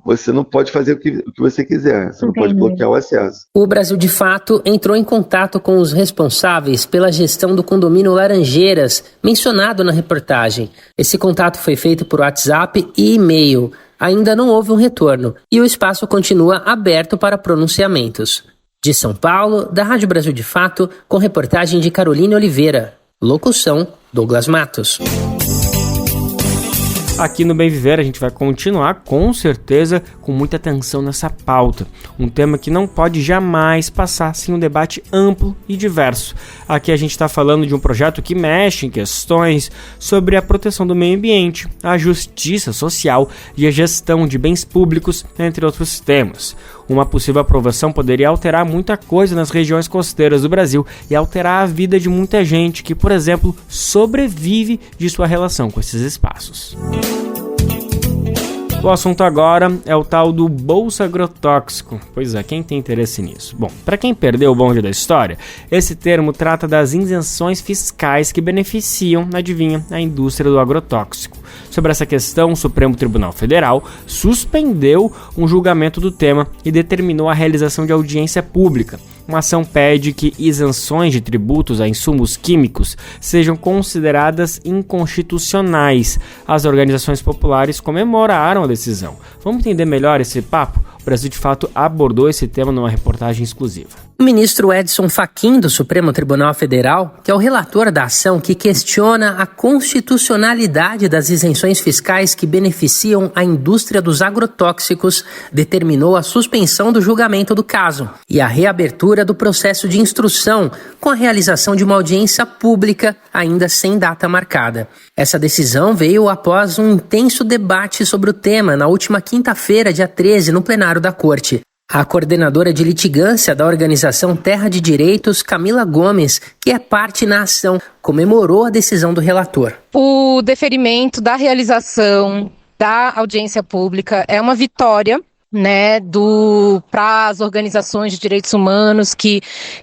você não pode fazer o que você quiser, você não pode bloquear o acesso. O Brasil, de fato, entrou em contato com os responsáveis pela gestão do condomínio Laranjeiras, mencionado na reportagem. Esse contato foi feito por WhatsApp e e-mail. Ainda não houve um retorno e o espaço continua aberto para pronunciamentos. De São Paulo, da Rádio Brasil de Fato, com reportagem de Caroline Oliveira. Locução, Douglas Matos. Aqui no Bem Viver a gente vai continuar, com certeza, com muita atenção nessa pauta. Um tema que não pode jamais passar sem um debate amplo e diverso. Aqui a gente está falando de um projeto que mexe em questões sobre a proteção do meio ambiente, a justiça social e a gestão de bens públicos, entre outros temas. Uma possível aprovação poderia alterar muita coisa nas regiões costeiras do Brasil e alterar a vida de muita gente que, por exemplo, sobrevive de sua relação com esses espaços. O assunto agora é o tal do Bolsa Agrotóxico. Pois é, quem tem interesse nisso? Bom, para quem perdeu o bonde da história, esse termo trata das isenções fiscais que beneficiam, adivinha, a indústria do agrotóxico. Sobre essa questão, o Supremo Tribunal Federal suspendeu um julgamento do tema e determinou a realização de audiência pública. Uma ação pede que isenções de tributos a insumos químicos sejam consideradas inconstitucionais. As organizações populares comemoraram a decisão. Vamos entender melhor esse papo? O Brasil de Fato abordou esse tema numa reportagem exclusiva. O ministro Edson Fachin, do Supremo Tribunal Federal, que é o relator da ação que questiona a constitucionalidade das isenções fiscais que beneficiam a indústria dos agrotóxicos, determinou a suspensão do julgamento do caso e a reabertura do processo de instrução, com a realização de uma audiência pública ainda sem data marcada. Essa decisão veio após um intenso debate sobre o tema na última quinta-feira, dia 13, no plenário da Corte. A coordenadora de litigância da organização Terra de Direitos, Camila Gomes, que é parte na ação, comemorou a decisão do relator. O deferimento da realização da audiência pública é uma vitória, para as organizações de direitos humanos que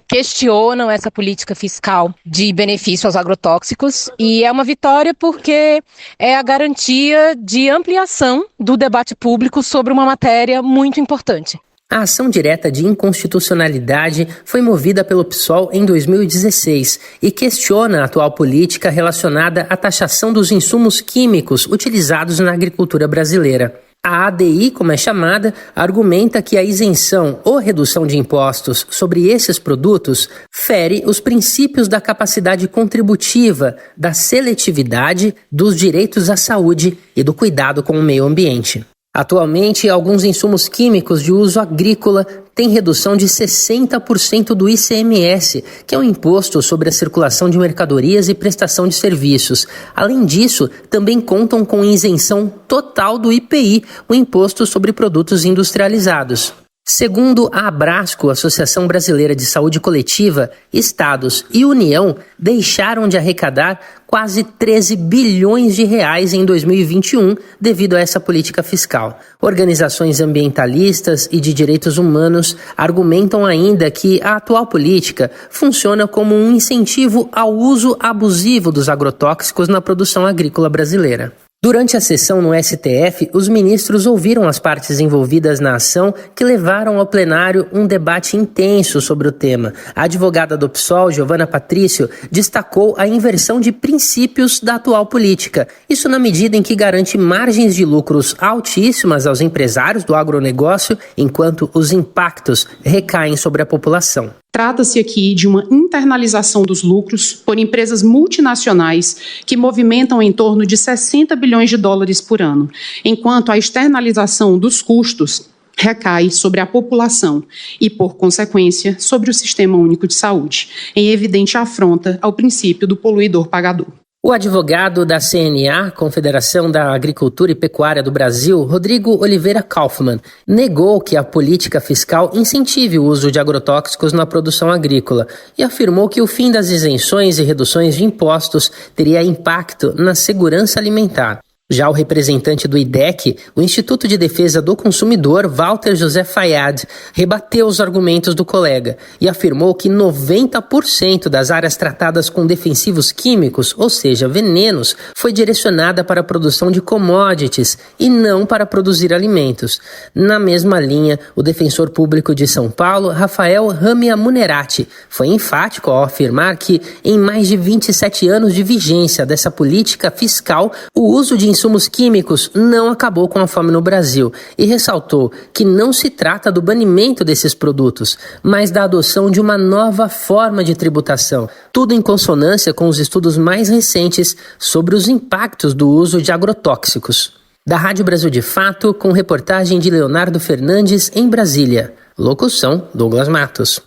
questionam essa política fiscal de benefício aos agrotóxicos, e é uma vitória porque é a garantia de ampliação do debate público sobre uma matéria muito importante. A ação direta de inconstitucionalidade foi movida pelo PSOL em 2016 e questiona a atual política relacionada à taxação dos insumos químicos utilizados na agricultura brasileira. A ADI, como é chamada, argumenta que a isenção ou redução de impostos sobre esses produtos fere os princípios da capacidade contributiva, da seletividade, dos direitos à saúde e do cuidado com o meio ambiente. Atualmente, alguns insumos químicos de uso agrícola têm redução de 60% do ICMS, que é um imposto sobre a circulação de mercadorias e prestação de serviços. Além disso, também contam com isenção total do IPI, o Imposto sobre Produtos Industrializados. Segundo a Abrasco, Associação Brasileira de Saúde Coletiva, estados e União deixaram de arrecadar quase 13 bilhões de reais em 2021 devido a essa política fiscal. Organizações ambientalistas e de direitos humanos argumentam ainda que a atual política funciona como um incentivo ao uso abusivo dos agrotóxicos na produção agrícola brasileira. Durante a sessão no STF, os ministros ouviram as partes envolvidas na ação que levaram ao plenário um debate intenso sobre o tema. A advogada do PSOL, Giovana Patrício, destacou a inversão de princípios da atual política. Isso na medida em que garante margens de lucros altíssimas aos empresários do agronegócio, enquanto os impactos recaem sobre a população. Trata-se aqui de uma internalização dos lucros por empresas multinacionais que movimentam em torno de 60 bilhões de dólares por ano, enquanto a externalização dos custos recai sobre a população e, por consequência, sobre o Sistema Único de Saúde, em evidente afronta ao princípio do poluidor-pagador. O advogado da CNA, Confederação da Agricultura e Pecuária do Brasil, Rodrigo Oliveira Kaufmann, negou que a política fiscal incentive o uso de agrotóxicos na produção agrícola e afirmou que o fim das isenções e reduções de impostos teria impacto na segurança alimentar. Já o representante do IDEC, o Instituto de Defesa do Consumidor, Walter José Fayad, rebateu os argumentos do colega e afirmou que 90% das áreas tratadas com defensivos químicos, ou seja, venenos, foi direcionada para a produção de commodities e não para produzir alimentos. Na mesma linha, o defensor público de São Paulo, Rafael Ramia Munerati, foi enfático ao afirmar que, em mais de 27 anos de vigência dessa política fiscal, o uso de insumos químicos não acabou com a fome no Brasil e ressaltou que não se trata do banimento desses produtos, mas da adoção de uma nova forma de tributação, tudo em consonância com os estudos mais recentes sobre os impactos do uso de agrotóxicos. Da Rádio Brasil de Fato, com reportagem de Leonardo Fernandes em Brasília. Locução, Douglas Matos.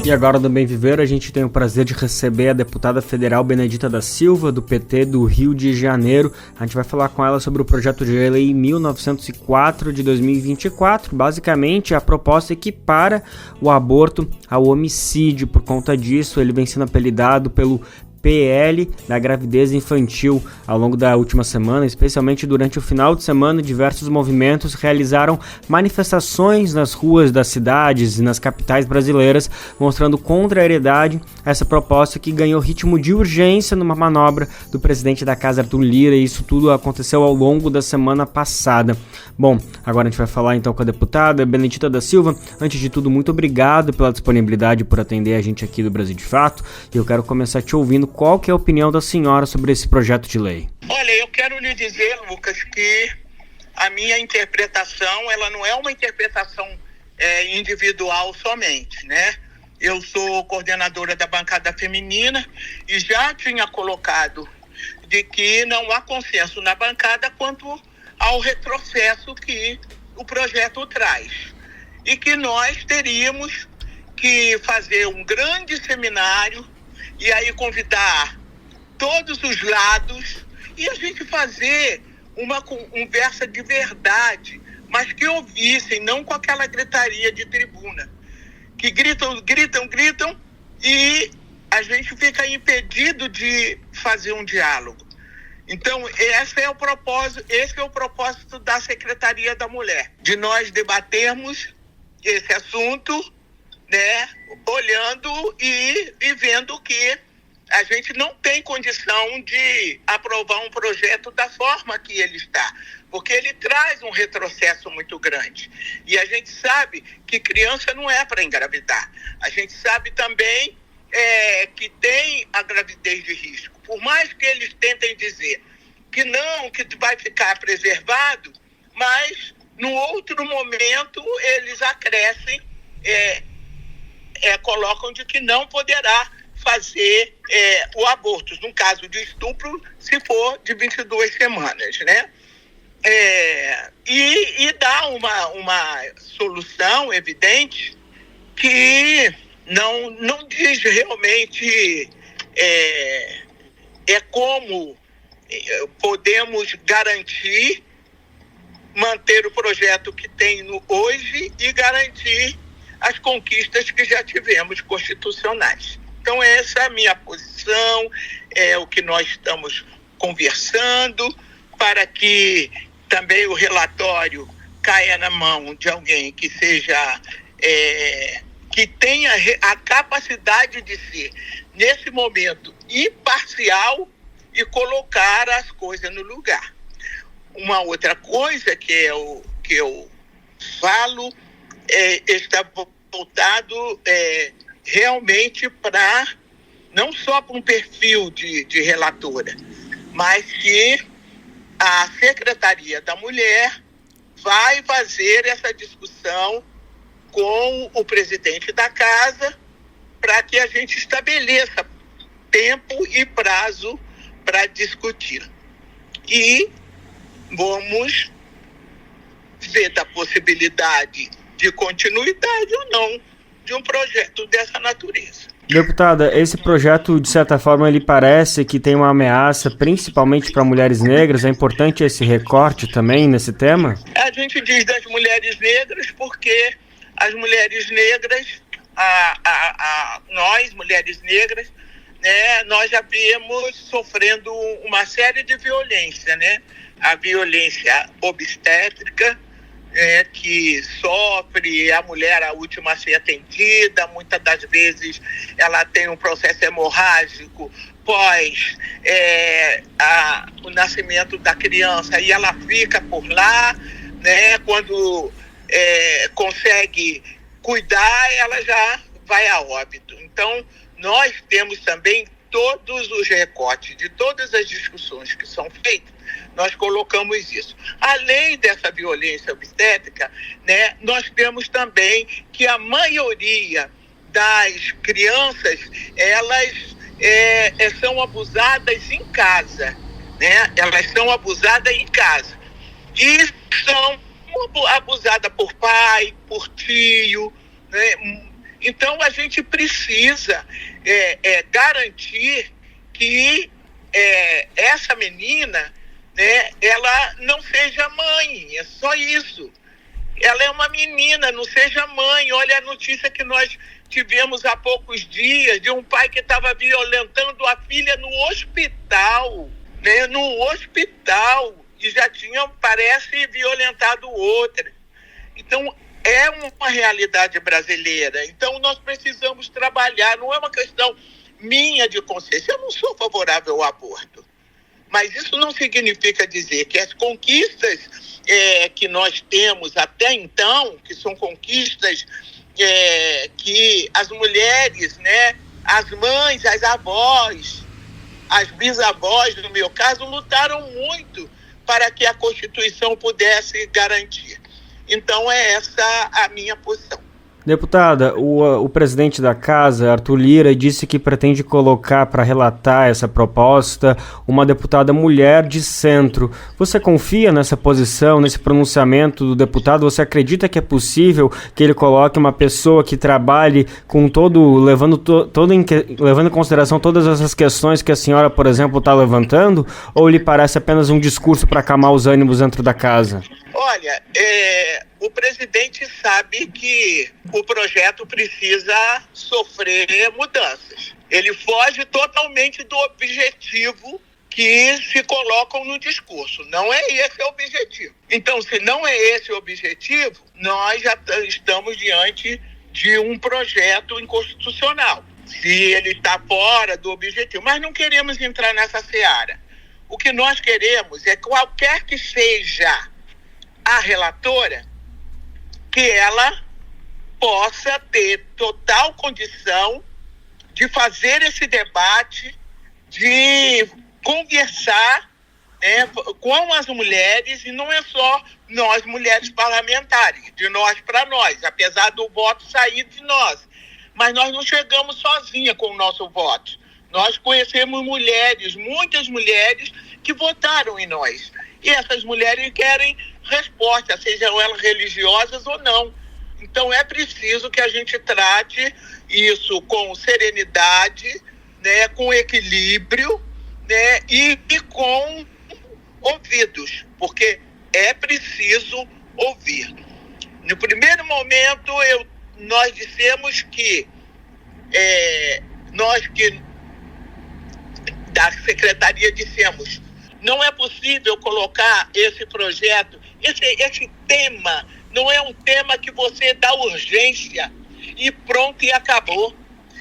E agora no Bem Viver a gente tem o prazer de receber a deputada federal Benedita da Silva, do PT do Rio de Janeiro. A gente vai falar com ela sobre o projeto de lei 1904 de 2024. Basicamente, a proposta equipara o aborto ao homicídio. Por conta disso, ele vem sendo apelidado pelo PL da gravidez infantil. Ao longo da última semana, especialmente durante o final de semana, diversos movimentos realizaram manifestações nas ruas das cidades e nas capitais brasileiras, mostrando contrariedade a essa proposta que ganhou ritmo de urgência numa manobra do presidente da Casa, Arthur Lira, e isso tudo aconteceu ao longo da semana passada. Bom, agora a gente vai falar então com a deputada Benedita da Silva. Antes de tudo, muito obrigado pela disponibilidade por atender a gente aqui do Brasil de Fato, e eu quero começar te ouvindo. Qual que é a opinião da senhora sobre esse projeto de lei? Olha, eu quero lhe dizer, Lucas, que a minha interpretação, ela não é uma interpretação individual somente, né? Eu sou coordenadora da bancada feminina e já tinha colocado de que não há consenso na bancada quanto ao retrocesso que o projeto traz. E que nós teríamos que fazer um grande seminário e aí convidar todos os lados e a gente fazer uma conversa de verdade, mas que ouvissem, não com aquela gritaria de tribuna, que gritam e a gente fica impedido de fazer um diálogo. Então, esse é o propósito da Secretaria da Mulher, de nós debatermos esse assunto, né, olhando e vendo que a gente não tem condição de aprovar um projeto da forma que ele está, porque ele traz um retrocesso muito grande. E a gente sabe que criança não é para engravidar. A gente sabe também que tem a gravidez de risco. Por mais que eles tentem dizer que vai ficar preservado, mas no outro momento eles acrescem, colocam de que não poderá fazer o aborto, no caso de estupro, se for de 22 semanas, né? E dá uma solução evidente que não diz realmente como podemos garantir manter o projeto que tem hoje e garantir as conquistas que já tivemos constitucionais. Então essa é a minha posição, é o que nós estamos conversando, para que também o relatório caia na mão de alguém que seja, que tenha a capacidade de ser, nesse momento, imparcial e colocar as coisas no lugar. Uma outra coisa que eu falo está voltado realmente para, não só para um perfil de relatora, mas que a Secretaria da Mulher vai fazer essa discussão com o presidente da casa para que a gente estabeleça tempo e prazo para discutir. E vamos ver da possibilidade de continuidade ou não de um projeto dessa natureza. Deputada, esse projeto, de certa forma, ele parece que tem uma ameaça, principalmente para mulheres negras. É importante esse recorte também nesse tema? A gente diz das mulheres negras porque as mulheres negras, nós, mulheres negras, né, nós já viemos sofrendo uma série de violência, né? A violência obstétrica, que sofre a mulher a última a ser atendida, muitas das vezes ela tem um processo hemorrágico pós o nascimento da criança e ela fica por lá, né? Quando consegue cuidar, ela já vai a óbito. Então, nós temos também todos os recortes de todas as discussões que são feitas, nós colocamos isso. Além dessa violência obstétrica, né, nós temos também que a maioria das crianças, elas são abusadas em casa, né? Elas são abusadas em casa. E são abusadas por pai, por tio, né? Então, a gente precisa garantir que essa menina, né, ela não seja mãe, é só isso. Ela é uma menina, não seja mãe. Olha a notícia que nós tivemos há poucos dias de um pai que estava violentando a filha no hospital, né, e já tinha, parece, violentado outra. Então, é uma realidade brasileira. Então, nós precisamos trabalhar. Não é uma questão minha de consciência. Eu não sou favorável ao aborto. Mas isso não significa dizer que as conquistas que nós temos até então, que são conquistas que as mulheres, né, as mães, as avós, as bisavós, no meu caso, lutaram muito para que a Constituição pudesse garantir. Então, é essa a minha posição. Deputada, o presidente da casa, Arthur Lira, disse que pretende colocar para relatar essa proposta uma deputada mulher de centro. Você confia nessa posição, nesse pronunciamento do deputado? Você acredita que é possível que ele coloque uma pessoa que trabalhe com levando em consideração todas essas questões que a senhora, por exemplo, está levantando? Ou lhe parece apenas um discurso para acalmar os ânimos dentro da casa? Olha, o presidente sabe que o projeto precisa sofrer mudanças. Ele foge totalmente do objetivo que se colocam no discurso. Não é esse o objetivo. Então, se não é esse o objetivo, nós já estamos diante de um projeto inconstitucional. Se ele está fora do objetivo. Mas não queremos entrar nessa seara. O que nós queremos é que qualquer que seja a relatora, que ela possa ter total condição de fazer esse debate, de conversar né, com as mulheres, e não é só nós mulheres parlamentares, de nós para nós, apesar do voto sair de nós. Mas nós não chegamos sozinhas com o nosso voto. Nós conhecemos mulheres, muitas mulheres, que votaram em nós. E essas mulheres querem resposta, sejam elas religiosas ou não. Então é preciso que a gente trate isso com serenidade, né, com equilíbrio, né, e com ouvidos, porque é preciso ouvir. No primeiro momento, nós dissemos que nós que da Secretaria dissemos, não é possível colocar esse projeto, esse tema, não é um tema que você dá urgência e pronto e acabou.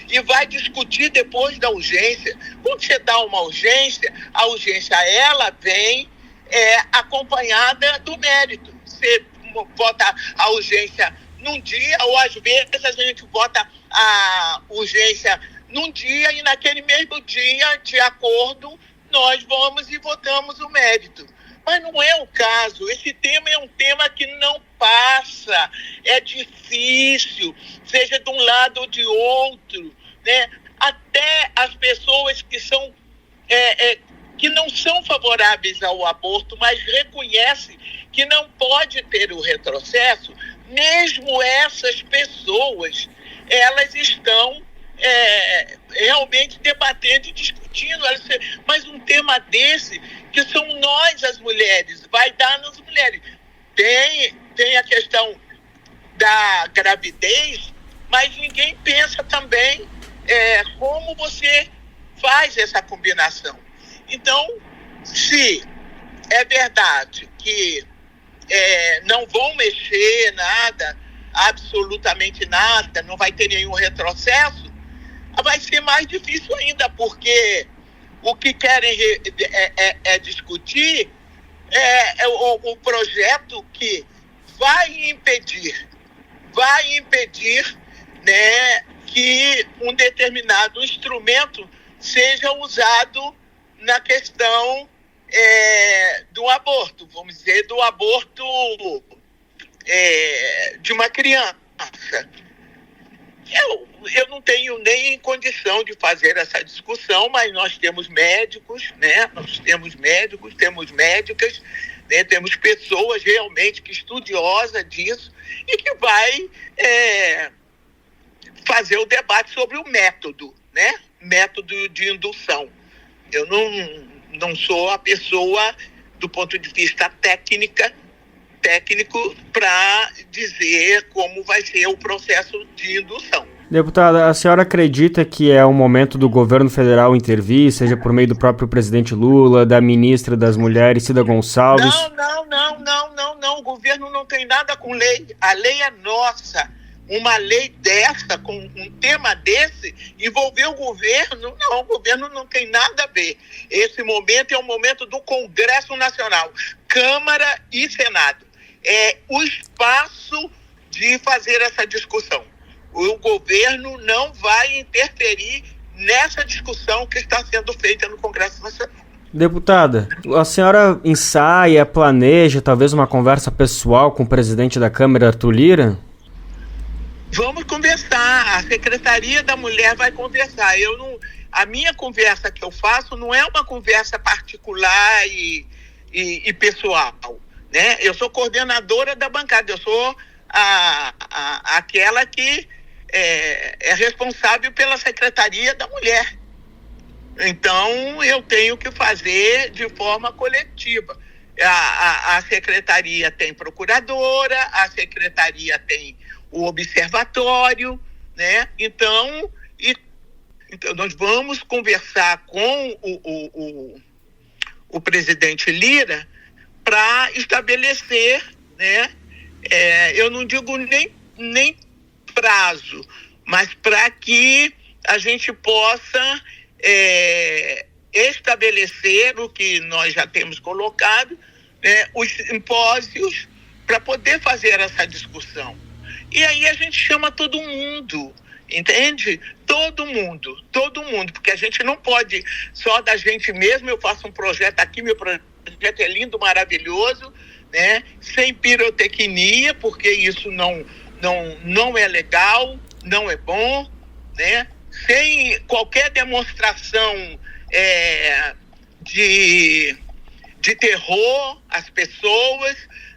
E vai discutir depois da urgência. Quando você dá uma urgência, a urgência ela vem acompanhada do mérito. Você bota a urgência num dia, ou às vezes a gente bota a urgência num dia e naquele mesmo dia, de acordo, nós vamos e votamos o mérito. Mas não é o caso. Esse tema é um tema que não passa, é difícil, seja de um lado ou de outro, né? Até as pessoas que são que não são favoráveis ao aborto, mas reconhecem que não pode ter o retrocesso, mesmo essas pessoas, elas estão realmente debatendo e discutindo. Mas um tema desse, que são nós as mulheres, vai dar nas mulheres. Tem a questão da gravidez, mas ninguém pensa também como você faz essa combinação. Então, se é verdade que não vão mexer nada, absolutamente nada, não vai ter nenhum retrocesso, vai ser mais difícil ainda, porque o que querem discutir o projeto que vai impedir, né, que um determinado instrumento seja usado na questão do aborto, vamos dizer, do aborto de uma criança. Eu não tenho nem condição de fazer essa discussão, mas nós temos médicos, né? Nós temos médicos, temos médicas, né? Temos pessoas realmente que estudiosas disso e que vai fazer o debate sobre o método, né? Método de indução. Eu não sou a pessoa, do ponto de vista técnico, para dizer como vai ser o processo de indução. Deputada, a senhora acredita que é o momento do governo federal intervir, seja por meio do próprio presidente Lula, da ministra das Mulheres, Cida Gonçalves? Não. O governo não tem nada com lei. A lei é nossa. Uma lei dessa, com um tema desse, envolver o governo? Não, o governo não tem nada a ver. Esse momento é o momento do Congresso Nacional, Câmara e Senado. É o espaço de fazer essa discussão. O governo não vai interferir nessa discussão que está sendo feita no Congresso Nacional. Deputada, a senhora ensaia, planeja talvez uma conversa pessoal com o presidente da Câmara, Arthur Lira? Vamos conversar, a Secretaria da Mulher vai conversar. A minha conversa que eu faço não é uma conversa particular e pessoal, né? Eu sou coordenadora da bancada, eu sou aquela que é responsável pela Secretaria da Mulher. Então, eu tenho que fazer de forma coletiva. A Secretaria tem procuradora, a Secretaria tem o observatório, né? Então, nós vamos conversar com o presidente Lira para estabelecer, né? Eu não digo nem prazo, mas para que a gente possa estabelecer o que nós já temos colocado, né? Os simpósios para poder fazer essa discussão. E aí a gente chama todo mundo entende? Todo mundo, porque a gente não pode só da gente mesmo. Eu faço um projeto aqui, meu projeto é lindo, maravilhoso, né? Sem pirotecnia, porque isso não é legal, não é bom, né? Sem qualquer demonstração de terror às pessoas,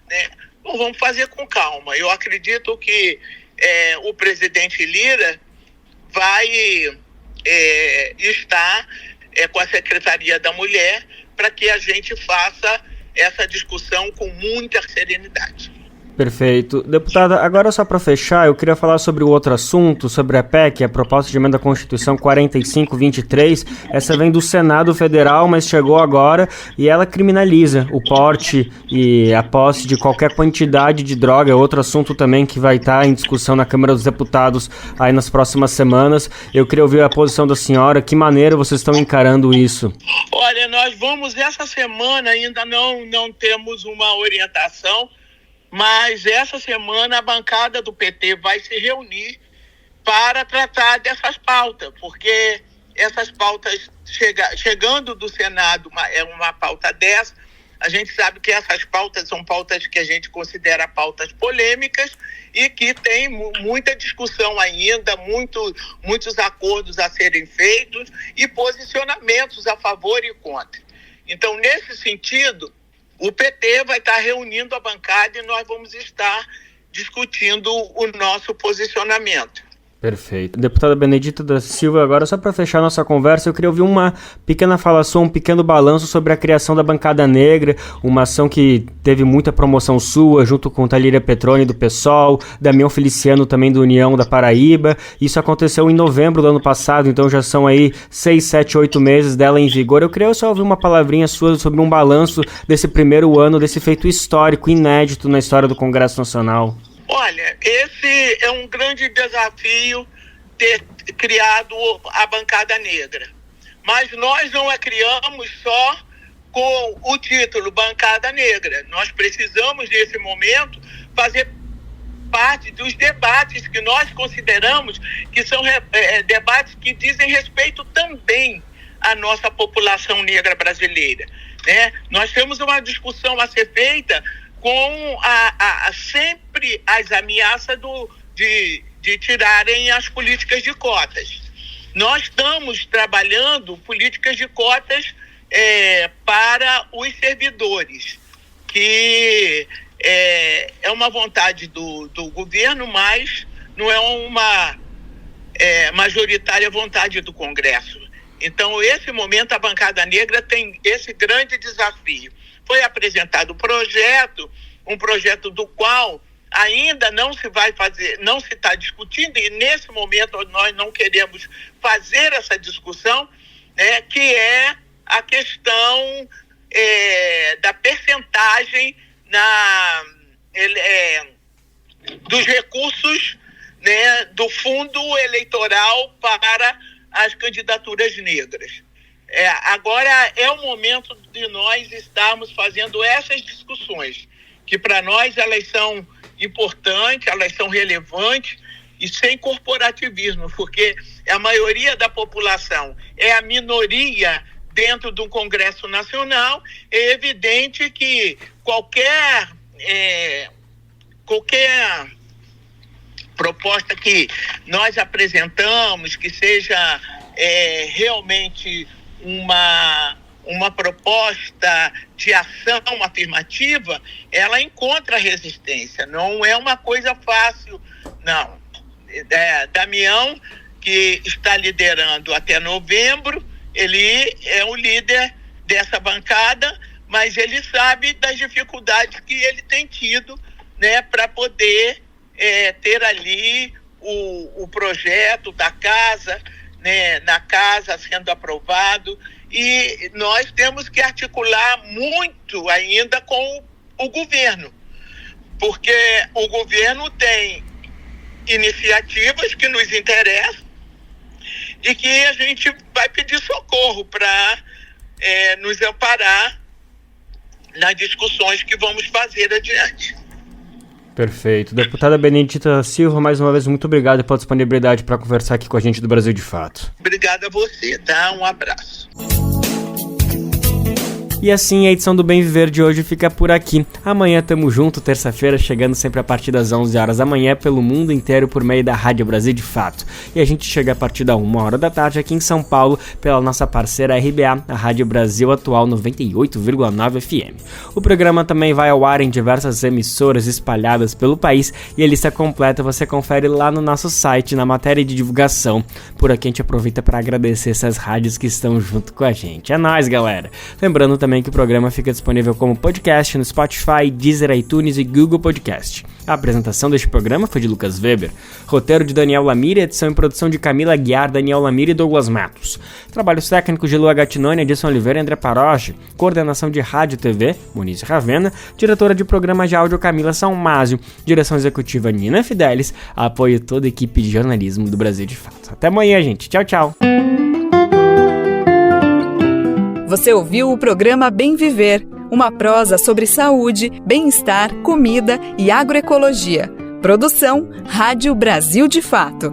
né? Bom, vamos fazer com calma. Eu acredito que o presidente Lira vai estar com a Secretaria da Mulher para que a gente faça essa discussão com muita serenidade. Perfeito. Deputada, agora só para fechar, eu queria falar sobre o outro assunto, sobre a PEC, a Proposta de Emenda à Constituição 4523. Essa vem do Senado Federal, mas chegou agora e ela criminaliza o porte e a posse de qualquer quantidade de droga. É outro assunto também que vai estar em discussão na Câmara dos Deputados aí nas próximas semanas. Eu queria ouvir a posição da senhora. Que maneira vocês estão encarando isso? Olha, nós vamos, essa semana ainda não temos uma orientação, mas essa semana a bancada do PT vai se reunir para tratar dessas pautas, porque essas pautas chegando do Senado, uma pauta dessa, a gente sabe que essas pautas são pautas que a gente considera pautas polêmicas e que tem muita discussão ainda, muitos acordos a serem feitos e posicionamentos a favor e contra. Então, nesse sentido, o PT vai estar reunindo a bancada e nós vamos estar discutindo o nosso posicionamento. Perfeito. Deputada Benedita da Silva, agora só para fechar nossa conversa, eu queria ouvir uma pequena falação, um pequeno balanço sobre a criação da Bancada Negra, uma ação que teve muita promoção sua, junto com Thalíria Petroni do PSOL, Damião Feliciano também do União da Paraíba. Isso aconteceu em novembro do ano passado, então já são aí 6, 7, 8 meses dela em vigor. Eu queria só ouvir uma palavrinha sua sobre um balanço desse primeiro ano, desse feito histórico, inédito na história do Congresso Nacional. Olha, esse é um grande desafio ter criado a Bancada Negra. Mas nós não a criamos só com o título Bancada Negra. Nós precisamos, nesse momento, fazer parte dos debates que nós consideramos que são debates que dizem respeito também à nossa população negra brasileira, né? Nós temos uma discussão a ser feita com sempre as ameaças de tirarem as políticas de cotas. Nós estamos trabalhando políticas de cotas para os servidores, que é uma vontade do governo, mas não é uma majoritária vontade do Congresso. Então, nesse momento, a Bancada Negra tem esse grande desafio. Foi apresentado um projeto do qual ainda não se vai fazer, não se está discutindo, e nesse momento nós não queremos fazer essa discussão, né, que é a questão da percentagem dos recursos, né, do fundo eleitoral para as candidaturas negras. Agora é o momento de nós estarmos fazendo essas discussões, que para nós elas são importantes, elas são relevantes e sem corporativismo, porque a maioria da população é a minoria dentro do Congresso Nacional. É evidente que qualquer proposta que nós apresentamos, que seja realmente uma proposta de ação afirmativa, ela encontra resistência. Não é uma coisa fácil, não. Damião, que está liderando até novembro, ele é o líder dessa bancada, mas ele sabe das dificuldades que ele tem tido, né, para poder ter ali o projeto da casa, né, na casa sendo aprovado, e nós temos que articular muito ainda com o governo, porque o governo tem iniciativas que nos interessam e que a gente vai pedir socorro para nos amparar nas discussões que vamos fazer adiante. Perfeito. Deputada Benedita Silva, mais uma vez, muito obrigado pela disponibilidade para conversar aqui com a gente do Brasil de Fato. Obrigado a você, tá? Um abraço. E assim, a edição do Bem Viver de hoje fica por aqui. Amanhã tamo junto, terça-feira, chegando sempre a partir das 11 horas da manhã pelo mundo inteiro por meio da Rádio Brasil de Fato. E a gente chega a partir da 1h da tarde aqui em São Paulo pela nossa parceira RBA, a Rádio Brasil Atual 98,9 FM. O programa também vai ao ar em diversas emissoras espalhadas pelo país e a lista completa você confere lá no nosso site, na matéria de divulgação. Por aqui a gente aproveita para agradecer essas rádios que estão junto com a gente. É nóis, galera! Lembrando também que o programa fica disponível como podcast no Spotify, Deezer, iTunes e Google Podcast. A apresentação deste programa foi de Lucas Weber, roteiro de Daniel Lamir, edição e produção de Camila Guiar, Daniel Lamir e Douglas Matos. Trabalhos técnicos de Lua Gattinoni, Edson Oliveira e André Paroche, coordenação de Rádio e TV, Muniz Ravena, diretora de programa de áudio Camila Salmásio, direção executiva Nina Fidelis, apoio toda a equipe de jornalismo do Brasil de Fato. Até amanhã, gente. Tchau, tchau. Você ouviu o programa Bem Viver, uma prosa sobre saúde, bem-estar, comida e agroecologia. Produção Rádio Brasil de Fato.